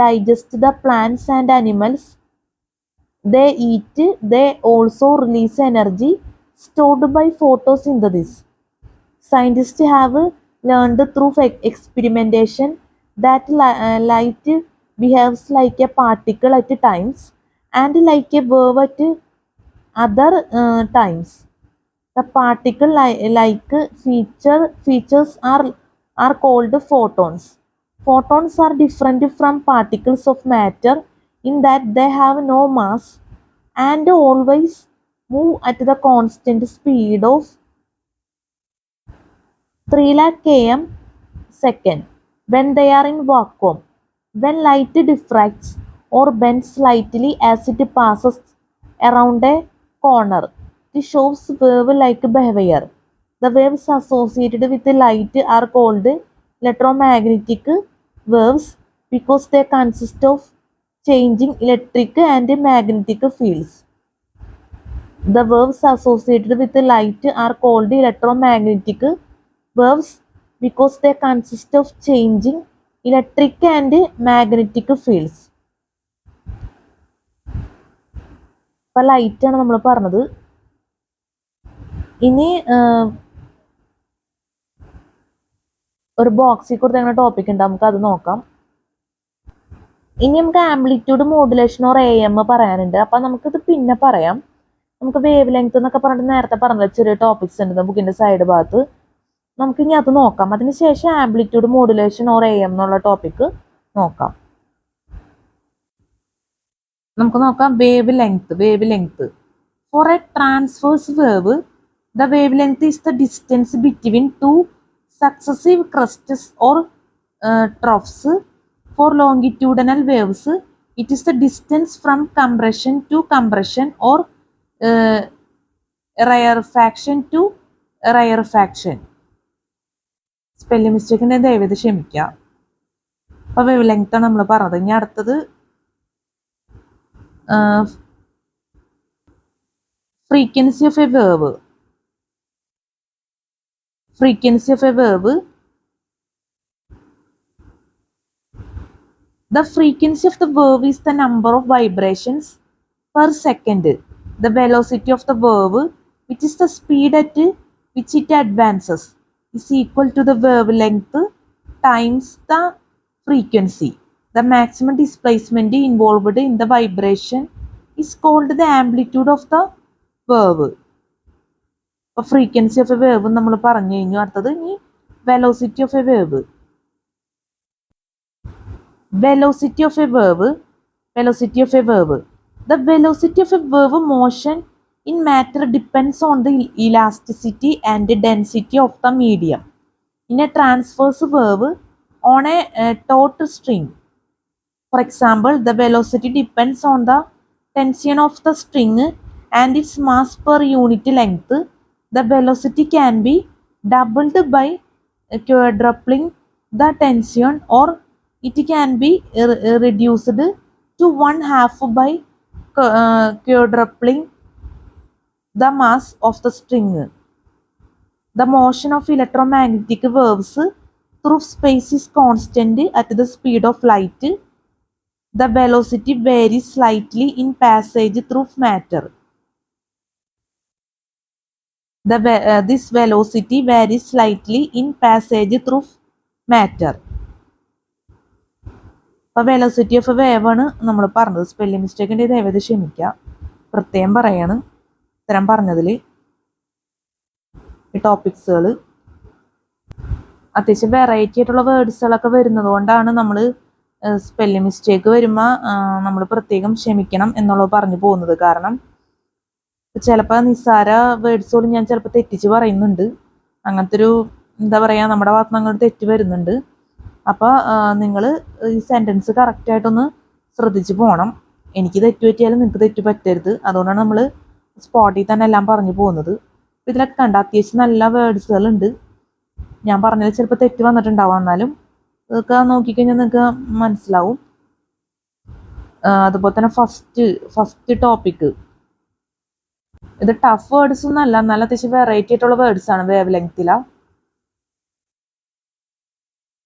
digest the plants and animals they eat, they also release energy stored by photosynthesis. Scientists have learned through experimentation that light behaves like a particle at times and like a wave at other times. The particle-like features are called photons. Photons are different from particles of matter in that they have no mass and always move at the constant speed of 3 lakh km second when they are in vacuum. When light diffracts or bends slightly as it passes around a corner, it shows wave-like behavior. The waves associated with light are called electromagnetic waves because they consist of changing electric and magnetic fields. The waves associated with light are called electromagnetic waves because they consist of changing electric and magnetic fields. അപ്പോൾ ലൈറ്റാണ് നമ്മൾ പറഞ്ഞത്. ഇനി ഒരു ബോക്സിൽ കൊടുത്ത ടോപ്പിക് ഉണ്ട്, നമുക്ക് അത് നോക്കാം. ഇനി നമുക്ക് ആംപ്ലിറ്റ്യൂഡ് മോഡുലേഷൻ ഓർ AM പറയാനുണ്ട്. അപ്പം നമുക്കിത് പിന്നെ പറയാം. നമുക്ക് വേവ് ലെങ്ത് എന്നൊക്കെ പറഞ്ഞിട്ട് നേരത്തെ പറഞ്ഞ ചെറിയ ടോപ്പിക്സ് ഉണ്ട് ബുക്കിൻ്റെ സൈഡ് ഭാഗത്ത്. നമുക്കിനി അത് നോക്കാം. അതിനുശേഷം ആംപ്ലിറ്റ്യൂഡ് മോഡുലേഷൻ ഓർ AM എന്നുള്ള ടോപ്പിക്ക് നോക്കാം. നമുക്ക് നോക്കാം wavelength. For a transverse wave the wavelength is the distance between two successive crests or troughs. For longitudinal waves it is the distance from compression to compression or rarefaction to rarefaction. Spelling മിസ്റ്റേക്കിൻ്റെ ദയവേത് ക്ഷമിക്കുക. അപ്പോൾ വേവ് ലെങ്ത്താണ് നമ്മൾ പറഞ്ഞത്. ഇനി അടുത്തത് frequency of a wave. The frequency of the wave is the number of vibrations per second. The velocity of the wave, which is the speed at which it advances, is equal to the wavelength times the frequency. The maximum displacement involved in the vibration is called the amplitude of the wave. അപ്പോൾ ഫ്രീക്വൻസി ഓഫ് എ വേവ് നമ്മൾ പറഞ്ഞു കഴിഞ്ഞു. അടുത്തത് ഇനി velocity of A wave. The velocity of a wave motion in matter depends on the elasticity and density of the medium. In a transverse wave on a taut string, for example, the velocity depends on the tension of the string and its mass per unit length. The velocity can be doubled by quadrupling the tension, or it can be reduced to 1/2 by quadrupling the mass of the string. The motion of electromagnetic waves through space is constant at the speed of light. The velocity varies slightly in passage through matter. This velocity varies slightly in passage through matter. അപ്പോൾ വെലോസിറ്റി ഓഫ് വേവ് ആണ് നമ്മൾ പറഞ്ഞത്. സ്പെല്ലിംഗ് മിസ്റ്റേക്കിൻ്റെ ദയവേത് ക്ഷമിക്കുക, പ്രത്യേകം പറയാണ് ഇത്തരം പറഞ്ഞതിൽ. ഈ ടോപ്പിക്സുകൾ അത്യാവശ്യം വെറൈറ്റി ആയിട്ടുള്ള വേർഡ്സുകളൊക്കെ വരുന്നത് കൊണ്ടാണ് നമ്മൾ സ്പെല്ലിംഗ് മിസ്റ്റേക്ക് വരുമ്പോൾ നമ്മൾ പ്രത്യേകം ക്ഷമിക്കണം എന്നുള്ളത് പറഞ്ഞു പോകുന്നത്. കാരണം ചിലപ്പോൾ നിസ്സാര വേർഡ്സ് പോലും ഞാൻ ചിലപ്പോൾ തെറ്റിച്ച് പറയുന്നുണ്ട്. അങ്ങനത്തെ ഒരു എന്താ പറയുക, നമ്മുടെ ഭാഗത്ത് നിന്ന് അങ്ങോട്ട് തെറ്റ് വരുന്നുണ്ട്. അപ്പോൾ നിങ്ങൾ ഈ സെൻറ്റൻസ് കറക്റ്റായിട്ടൊന്ന് ശ്രദ്ധിച്ച് പോകണം. എനിക്ക് തെറ്റ് പറ്റിയാലും നിങ്ങൾക്ക് തെറ്റ് പറ്റരുത്. അതുകൊണ്ടാണ് നമ്മൾ സ്പോട്ടിൽ തന്നെ എല്ലാം പറഞ്ഞു പോകുന്നത്. അപ്പോൾ ഇതിലൊക്കെ കണ്ട അത്യാവശ്യം നല്ല വേർഡ്സുകളുണ്ട്. ഞാൻ പറഞ്ഞതിൽ ചിലപ്പോൾ തെറ്റ് വന്നിട്ടുണ്ടാവും, എന്നാലും ഇതൊക്കെ നോക്കിക്കഴിഞ്ഞാൽ നിങ്ങൾക്ക് മനസ്സിലാവും. അതുപോലെ തന്നെ ഫസ്റ്റ് ടോപ്പിക്ക് ഇത് ടഫ് വേർഡ്സ് ഒന്നും അല്ല, നല്ല അത്യാവശ്യം വെറൈറ്റി ആയിട്ടുള്ള വേർഡ്സ് ആണ് വേവ് ലെങ്ത്തിലാണ്.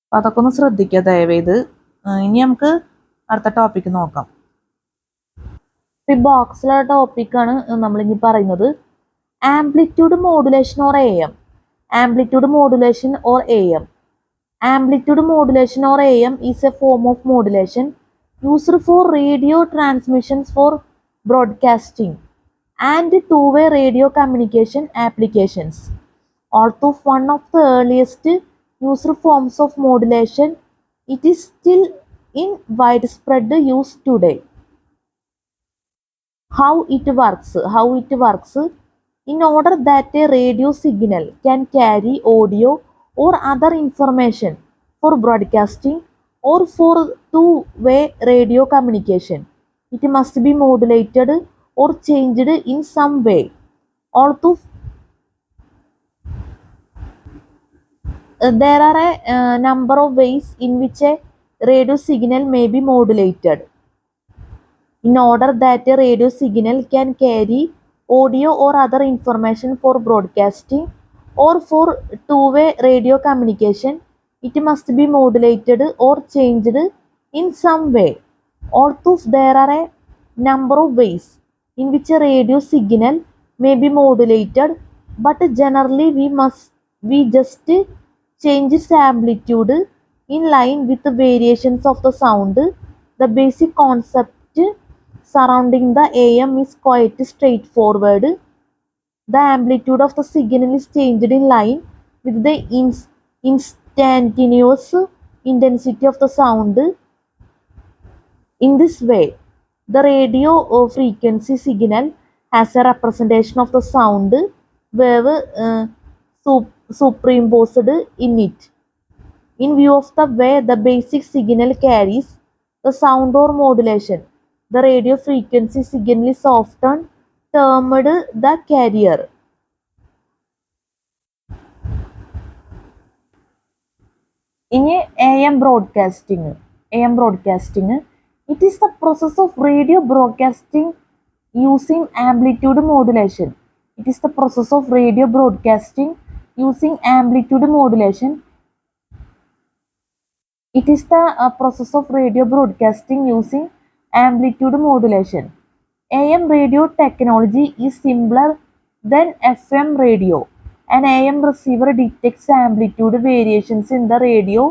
അപ്പം അതൊക്കെ ഒന്ന് ശ്രദ്ധിക്കുക ദയവേത്. ഇനി നമുക്ക് അടുത്ത ടോപ്പിക്ക് നോക്കാം. ഈ ബോക്സിലെ ടോപ്പിക്കാണ് നമ്മളിനി പറയുന്നത് amplitude modulation or AM. Amplitude modulation or AM. Amplitude modulation or AM is a form of modulation used for radio transmissions for broadcasting and two-way radio communication applications. Although one of the earliest used forms of modulation, it is still in widespread use today. How it works. In order that a radio signal can carry audio or other information for broadcasting or for two-way radio communication, it must be modulated or changed in some way. Although there are a number of ways in which a radio signal may be modulated. In order that a radio signal can carry audio or other information for broadcasting or for two-way radio communication, it must be modulated or changed in some way. Although there are a number of ways in which a radio signal may be modulated, but generally we just change its amplitude in line with the variations of the sound. The basic concept surrounding the AM is quite straightforward. The amplitude of the signal is changed in line with the instantaneous intensity of the sound. In this way, the radio frequency signal has a representation of the sound wave superimposed in it. In view of the way the basic signal carries the sound or modulation, the radio frequency signal is often termed the carrier. In AM broadcasting, it is the process of radio broadcasting using amplitude modulation. It is the process of radio broadcasting using amplitude modulation. It is the process of radio broadcasting using amplitude modulation. AM radio technology is simpler than FM radio. An AM receiver detects amplitude variations in the radio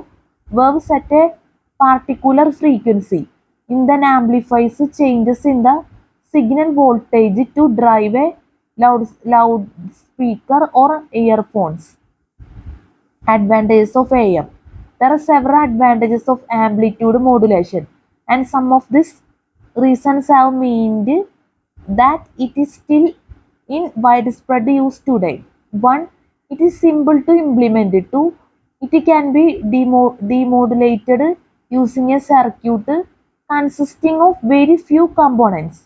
waves at a particular frequency and then amplifies changes in the signal voltage to drive a loudspeaker or earphones. Advantages of AM. There are several advantages of amplitude modulation, and some of these reasons have meant that it is still in widespread use today. 1. It is simple to implement. 2. It can be demodulated using a circuit consisting of very few components.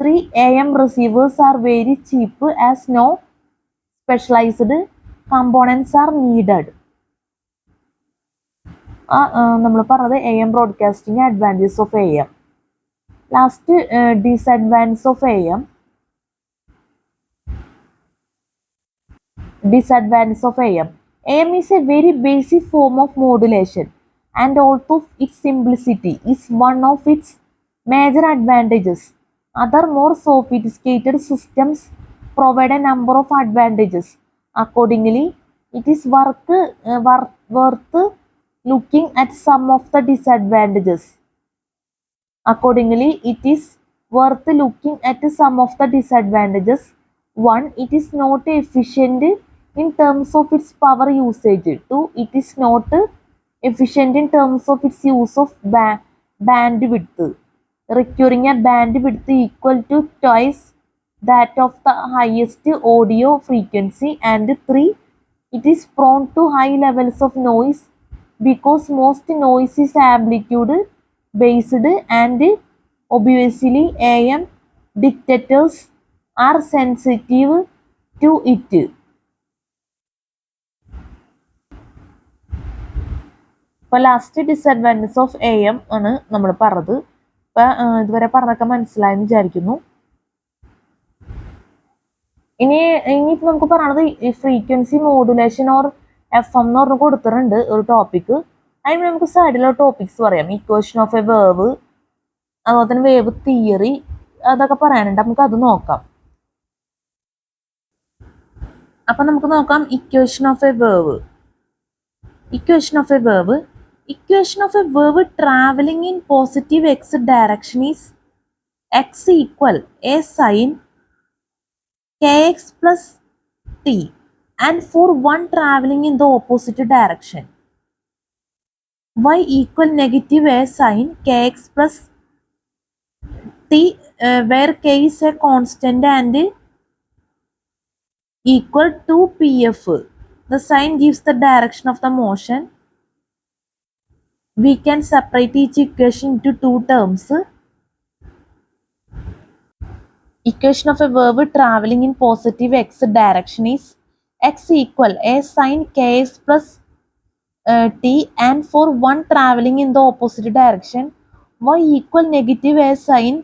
3. AM receivers are very cheap as no specialized components are needed. നമ്മൾ പറഞ്ഞത് AM broadcasting advantages of AM. Last disadvantages of AM. Disadvantages of AM. AM is a very basic form of modulation, and although its simplicity is one of its major advantages, other more sophisticated systems provide a number of advantages. Accordingly, it is worth looking at some of the disadvantages. Accordingly, it is worth looking at some of the disadvantages. One, it is not efficient in terms of its power usage. Two, it is not efficient in terms of its use of bandwidth, requiring a bandwidth equal to twice that of the highest audio frequency. And three, it is prone to high levels of noise because most noise is amplitude based, and obviously AM detectors are sensitive to it. ഇപ്പോൾ ലാസ്റ്റ് ഡിസഡ്വാൻറ്റേജ് ഓഫ് AM ആണ് നമ്മൾ പറഞ്ഞത്. ഇപ്പം ഇതുവരെ പറഞ്ഞൊക്കെ മനസ്സിലായെന്ന് വിചാരിക്കുന്നു. ഇനിയിപ്പോൾ നമുക്ക് പറയണത് ഈ ഫ്രീക്വൻസി മോഡുലേഷൻ ഓർ FM എന്ന് പറഞ്ഞ് കൊടുത്തിട്ടുണ്ട് ഒരു ടോപ്പിക്ക്. അതിന് നമുക്ക് സൈഡിലുള്ള ടോപ്പിക്സ് പറയാം. ഇക്വേഷൻ ഓഫ് എ വേവ്, അതുപോലെ തന്നെ വേവ് തിയറി, അതൊക്കെ പറയാനുണ്ട്. നമുക്ക് അത് നോക്കാം. അപ്പം നമുക്ക് നോക്കാം equation of A wave. Equation of a verb traveling in positive x direction is x equal a sin kx plus t, and for one traveling in the opposite direction, y equal negative a sin kx plus t, where k is a constant and equal to pf. The sign gives the direction of the motion. We can separate each equation into two terms. Equation of a verb traveling in positive x direction is x equal a sin kx plus t, and for one traveling in the opposite direction, y equal negative a sin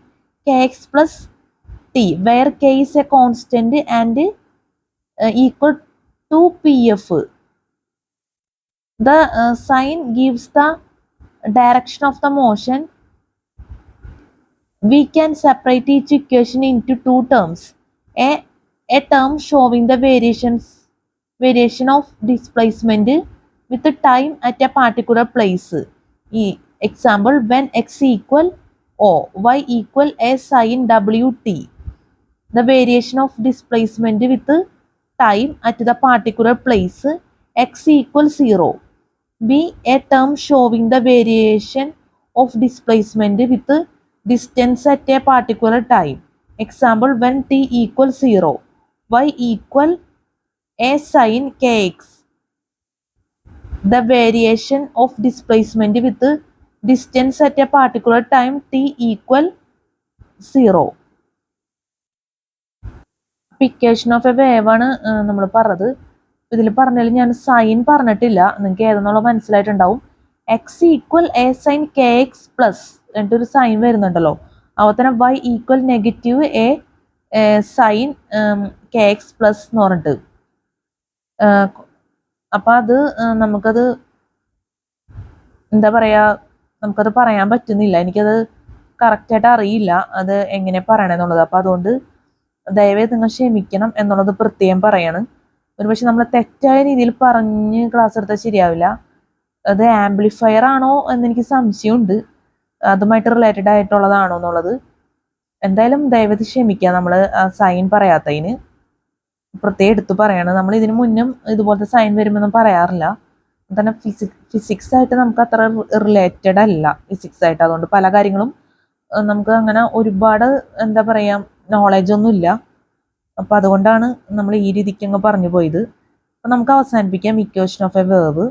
kx plus t, where k is a constant and equal to pf. The sign gives the direction of the motion. We can separate each equation into two terms. A term showing the variation of displacement with the time at a particular place. Example, when x equal O, y equal a sin wt. The variation of displacement with time at the particular place, x equal 0. B, a term showing the variation of displacement with distance at a particular time. Example, when t equals 0, y equal a sin kx. The variation of displacement with distance at a particular time, t equal 0. Equation of A wave ആണ് നമ്മൾ പറഞ്ഞത്. ഇതിൽ പറഞ്ഞാൽ ഞാൻ സൈൻ പറഞ്ഞിട്ടില്ല, നിങ്ങൾക്ക് ഏതെന്നുള്ളത് മനസ്സിലായിട്ടുണ്ടാവും. X equal a sine k x plus എന്നിട്ടൊരു സൈൻ വരുന്നുണ്ടല്ലോ, അതുപോലെ തന്നെ y equal negative a sine k x plus എന്ന് പറഞ്ഞിട്ട്. അപ്പം അത് നമുക്കത് എന്താ പറയുക, നമുക്കത് പറയാൻ പറ്റുന്നില്ല. എനിക്കത് കറക്റ്റായിട്ട് അറിയില്ല അത് എങ്ങനെ പറയണമെന്നുള്ളത്. അപ്പം അതുകൊണ്ട് ദയവായി നിങ്ങൾ ക്ഷമിക്കണം എന്നുള്ളത് പ്രത്യേകം പറയാണ്. ഒരുപക്ഷെ നമ്മൾ തെറ്റായ രീതിയിൽ പറഞ്ഞ് ക്ലാസ് എടുത്താൽ ശരിയാവില്ല. അത് ആംപ്ലിഫയർ ആണോ എന്നെനിക്ക് സംശയമുണ്ട്, അതുമായിട്ട് റിലേറ്റഡ് ആയിട്ടുള്ളതാണോ എന്നുള്ളത്. എന്തായാലും ദയവായി ക്ഷമിക്കുക, നമ്മൾ സൈൻ പറയാത്തതിന് പ്രത്യേകം എടുത്ത് പറയാണ്. നമ്മൾ ഇതിന് മുന്നും ഇതുപോലത്തെ സൈൻ വരുമെന്നും പറയാറില്ല. തന്നെ ഫിസിക്സ് ആയിട്ട് നമുക്ക് അത്ര റിലേറ്റഡ് അല്ല ഫിസിക്സ് ആയിട്ട്. അതുകൊണ്ട് പല കാര്യങ്ങളും നമുക്ക് അങ്ങനെ ഒരുപാട് എന്താ പറയുക നോളേജ് ഒന്നും ഇല്ല. അപ്പോൾ അതുകൊണ്ടാണ് നമ്മൾ ഈ രീതിക്ക് അങ്ങ് പറഞ്ഞു പോയത്. അപ്പം നമുക്ക് അവസാനിപ്പിക്കാം ഇക്വേഷൻ ഓഫ് എ വേവ്.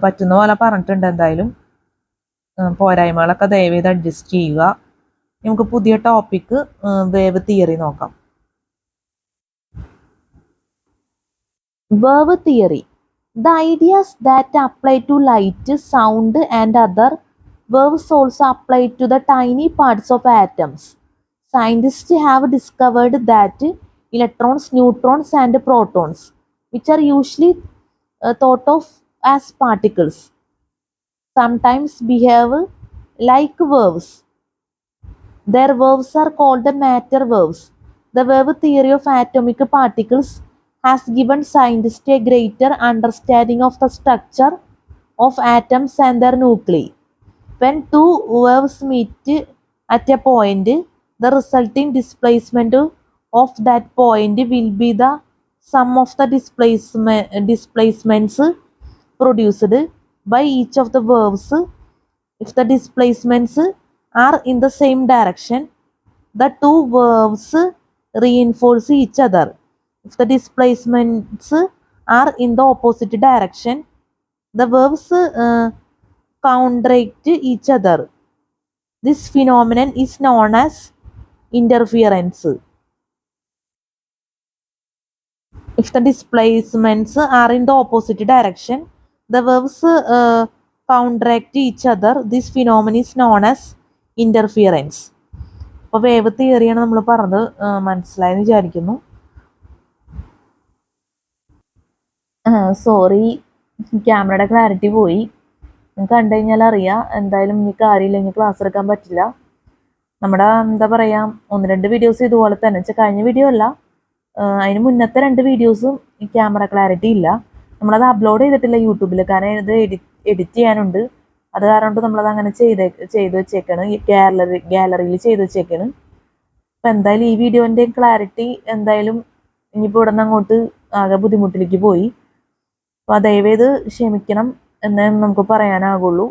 പറ്റുന്ന പോലെ പറഞ്ഞിട്ടുണ്ട്. എന്തായാലും പോരായ്മകളൊക്കെ ദയവേത് അഡ്ജസ്റ്റ് ചെയ്യുക. നമുക്ക് പുതിയ ടോപ്പിക്ക് വേവ് തിയറി നോക്കാം. Wave theory. The ideas that apply to light, sound and other waves also apply to the tiny parts of atoms. Scientists have discovered that electrons, neutrons and protons, which are usually thought of as particles, sometimes behave like waves. Their waves are called matter waves. The wave theory of atomic particles has given scientists a greater understanding of the structure of atoms and their nuclei. When two waves meet at a point, the resulting displacement of that point will be the sum of the displacements produced by each of the waves. If the displacements are in the same direction, the two waves reinforce each other. If the displacements are in the opposite direction, the waves counteract each other. This phenomenon is known as interference. If the displacements are in the opposite direction, the waves counteract each other. This phenomenon is known as interference. അപ്പോൾ വേവ് തിയറിയാണ് നമ്മൾ പറഞ്ഞത്, മനസ്സിലായെന്ന് വിചാരിക്കുന്നു. സോറി, ക്യാമറയുടെ ക്ലാരിറ്റി പോയി. നിങ്ങൾക്ക് കണ്ടു കഴിഞ്ഞാൽ അറിയാം. എന്തായാലും ഇനി കാര്യമില്ല, ഇനി ക്ലാസ് എടുക്കാൻ പറ്റില്ല. നമ്മുടെ എന്താ പറയുക, 1-2 വീഡിയോസ് ഇതുപോലെ തന്നെ വെച്ചാൽ കഴിഞ്ഞ വീഡിയോ അല്ല, അതിന് മുന്നത്തെ 2 വീഡിയോസും ഈ ക്യാമറ ക്ലാരിറ്റി ഇല്ല. നമ്മളത് അപ്ലോഡ് ചെയ്തിട്ടില്ല യൂട്യൂബിൽ, കാരണം ഇത് എഡിറ്റ് ചെയ്യാനുണ്ട്. അത് കാരണം കൊണ്ട് നമ്മളത് അങ്ങനെ ചെയ്ത് വെച്ചേക്കാണ്, ഗാലറിയിൽ ചെയ്ത് വെച്ചേക്കാണ്. അപ്പം എന്തായാലും ഈ വീഡിയോൻ്റെ ക്ലാരിറ്റി എന്തായാലും ഇനിയിപ്പോൾ ഇവിടെ നിന്ന് അങ്ങോട്ട് ആകെ ബുദ്ധിമുട്ടിലേക്ക് പോയി. അപ്പോൾ ദയവേത് ക്ഷമിക്കണം എന്നേ നമുക്ക് പറയാനാകുള്ളൂ.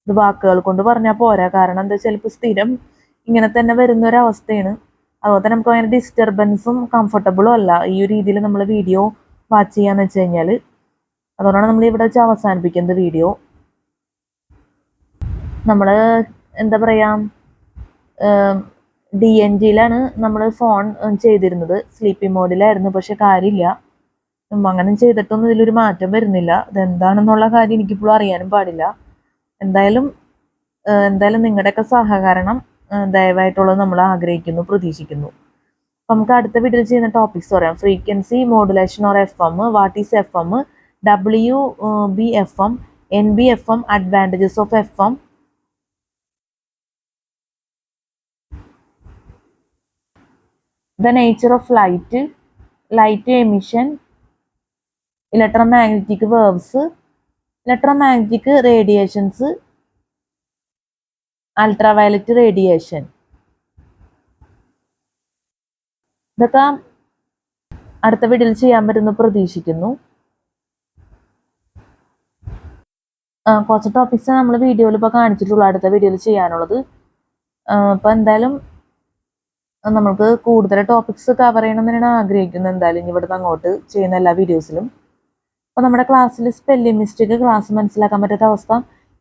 ഇത് വാക്കുകൾ കൊണ്ട് പറഞ്ഞാൽ പോരാ, കാരണം എന്താ വെച്ചാൽ ഇപ്പോൾ സ്ഥിരം ഇങ്ങനെ തന്നെ വരുന്ന ഒരവസ്ഥയാണ്. അതുപോലെ തന്നെ നമുക്ക് ഭയങ്കര ഡിസ്റ്റർബൻസും കംഫർട്ടബിളും അല്ല ഈ ഒരു രീതിയിൽ നമ്മൾ വീഡിയോ വാച്ച് ചെയ്യാന്ന് വെച്ച് കഴിഞ്ഞാൽ. അതുകൊണ്ടാണ് നമ്മൾ ഇവിടെ വെച്ച് അവസാനിപ്പിക്കുന്നത് വീഡിയോ. നമ്മൾ എന്താ പറയുക, DNGയിലാണ് നമ്മൾ ഫോൺ ചെയ്തിരുന്നത്, സ്ലീപ്പിംഗ് മോഡിലായിരുന്നു. പക്ഷെ കാര്യമില്ല, അങ്ങനെ ചെയ്തിട്ടൊന്നും ഇതിലൊരു മാറ്റം വരുന്നില്ല. ഇതെന്താണെന്നുള്ള കാര്യം എനിക്കിപ്പോഴും അറിയാനും പാടില്ല. എന്തായാലും നിങ്ങളുടെയൊക്കെ സഹകരണം ദയവായിട്ടുള്ളത് നമ്മൾ ആഗ്രഹിക്കുന്നു, പ്രതീക്ഷിക്കുന്നു. അപ്പം നമുക്ക് അടുത്ത വീഡിയോയിൽ ചെയ്യുന്ന ടോപ്പിക്സ് പറയാം. Frequency modulation or FM, what is FM, WBFM, NBFM, advantages of FM, the nature of light emission, electromagnetic waves, electromagnetic radiations, ultraviolet radiation. ഇതൊക്കെ അടുത്ത വീഡിയോയിൽ ചെയ്യാൻ പറ്റുമെന്ന് പ്രതീക്ഷിക്കുന്നു. കുറച്ച് ടോപ്പിക്സ് നമ്മൾ വീഡിയോയിൽ ഇപ്പോൾ കാണിച്ചിട്ടുള്ളൂ, അടുത്ത വീഡിയോയിൽ ചെയ്യാനുള്ളത്. അപ്പോൾ എന്തായാലും നമുക്ക് കൂടുതൽ ടോപ്പിക്സ് കവർ ചെയ്യണം എന്നാണ് ആഗ്രഹിക്കുന്നത്. എന്തായാലും ഇവിടുന്ന് അങ്ങോട്ട് ചെയ്യുന്ന എല്ലാ വീഡിയോസിലും. അപ്പോൾ നമ്മുടെ ക്ലാസ്സിൽ സ്പെല്ലിംഗ് മിസ്റ്റേക്ക്, ക്ലാസ് മനസ്സിലാക്കാൻ പറ്റാത്ത അവസ്ഥ,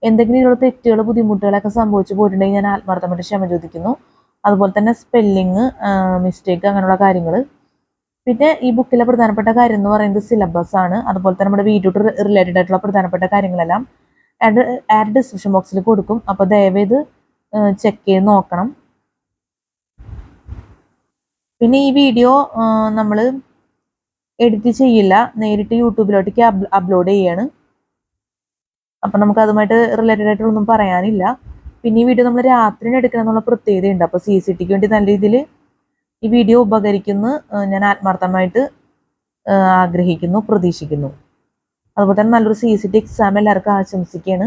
എന്തെങ്കിലും ഇതിലുള്ള തെറ്റുകൾ, ബുദ്ധിമുട്ടുകളൊക്കെ സംഭവിച്ചു പോയിട്ടുണ്ടെങ്കിൽ ഞാൻ ആത്മാർത്ഥമായിട്ട് ക്ഷമ ചോദിക്കുന്നു. അതുപോലെ തന്നെ സ്പെല്ലിങ് മിസ്റ്റേക്ക്, അങ്ങനെയുള്ള കാര്യങ്ങൾ. പിന്നെ ഈ ബുക്കിലെ പ്രധാനപ്പെട്ട കാര്യം എന്ന് പറയുന്നത് സിലബസ് ആണ്. അതുപോലെ തന്നെ നമ്മുടെ വീഡിയോ റിലേറ്റഡ് ആയിട്ടുള്ള പ്രധാനപ്പെട്ട കാര്യങ്ങളെല്ലാം ആഡ് ഡിസ്ക്രിപ്ഷൻ ബോക്സിൽ കൊടുക്കും. അപ്പോൾ ദയവേത് ചെക്ക് ചെയ്ത് നോക്കണം. പിന്നെ ഈ വീഡിയോ നമ്മൾ എഡിറ്റ് ചെയ്യില്ല, നേരിട്ട് യൂട്യൂബിലോട്ടേക്ക് അപ്ലോഡ് ചെയ്യാണ്. അപ്പം നമുക്ക് അതുമായിട്ട് റിലേറ്റഡ് ആയിട്ടുള്ളൊന്നും പറയാനില്ല. പിന്നെ ഈ വീഡിയോ നമ്മൾ രാത്രി എടുക്കണം എന്നുള്ള പ്രത്യേകതയുണ്ട്. അപ്പോൾ CCTക്ക് വേണ്ടി നല്ല രീതിയിൽ ഈ വീഡിയോ ഉപകരിക്കുന്നു ഞാൻ ആത്മാർത്ഥമായിട്ട് ആഗ്രഹിക്കുന്നു, പ്രതീക്ഷിക്കുന്നു. അതുപോലെ തന്നെ നല്ലൊരു CCT എക്സാം എല്ലാവർക്കും ആശംസിക്കുകയാണ്.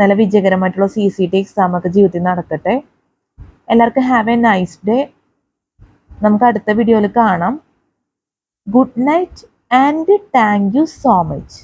നല്ല വിജയകരമായിട്ടുള്ള CCT എക്സാമൊക്കെ ജീവിതത്തിൽ നടക്കട്ടെ. എല്ലാവർക്കും ഹാവ് എ നൈസ് ഡേ. നമുക്ക് അടുത്ത വീഡിയോയിൽ കാണാം. Good night and thank you so much.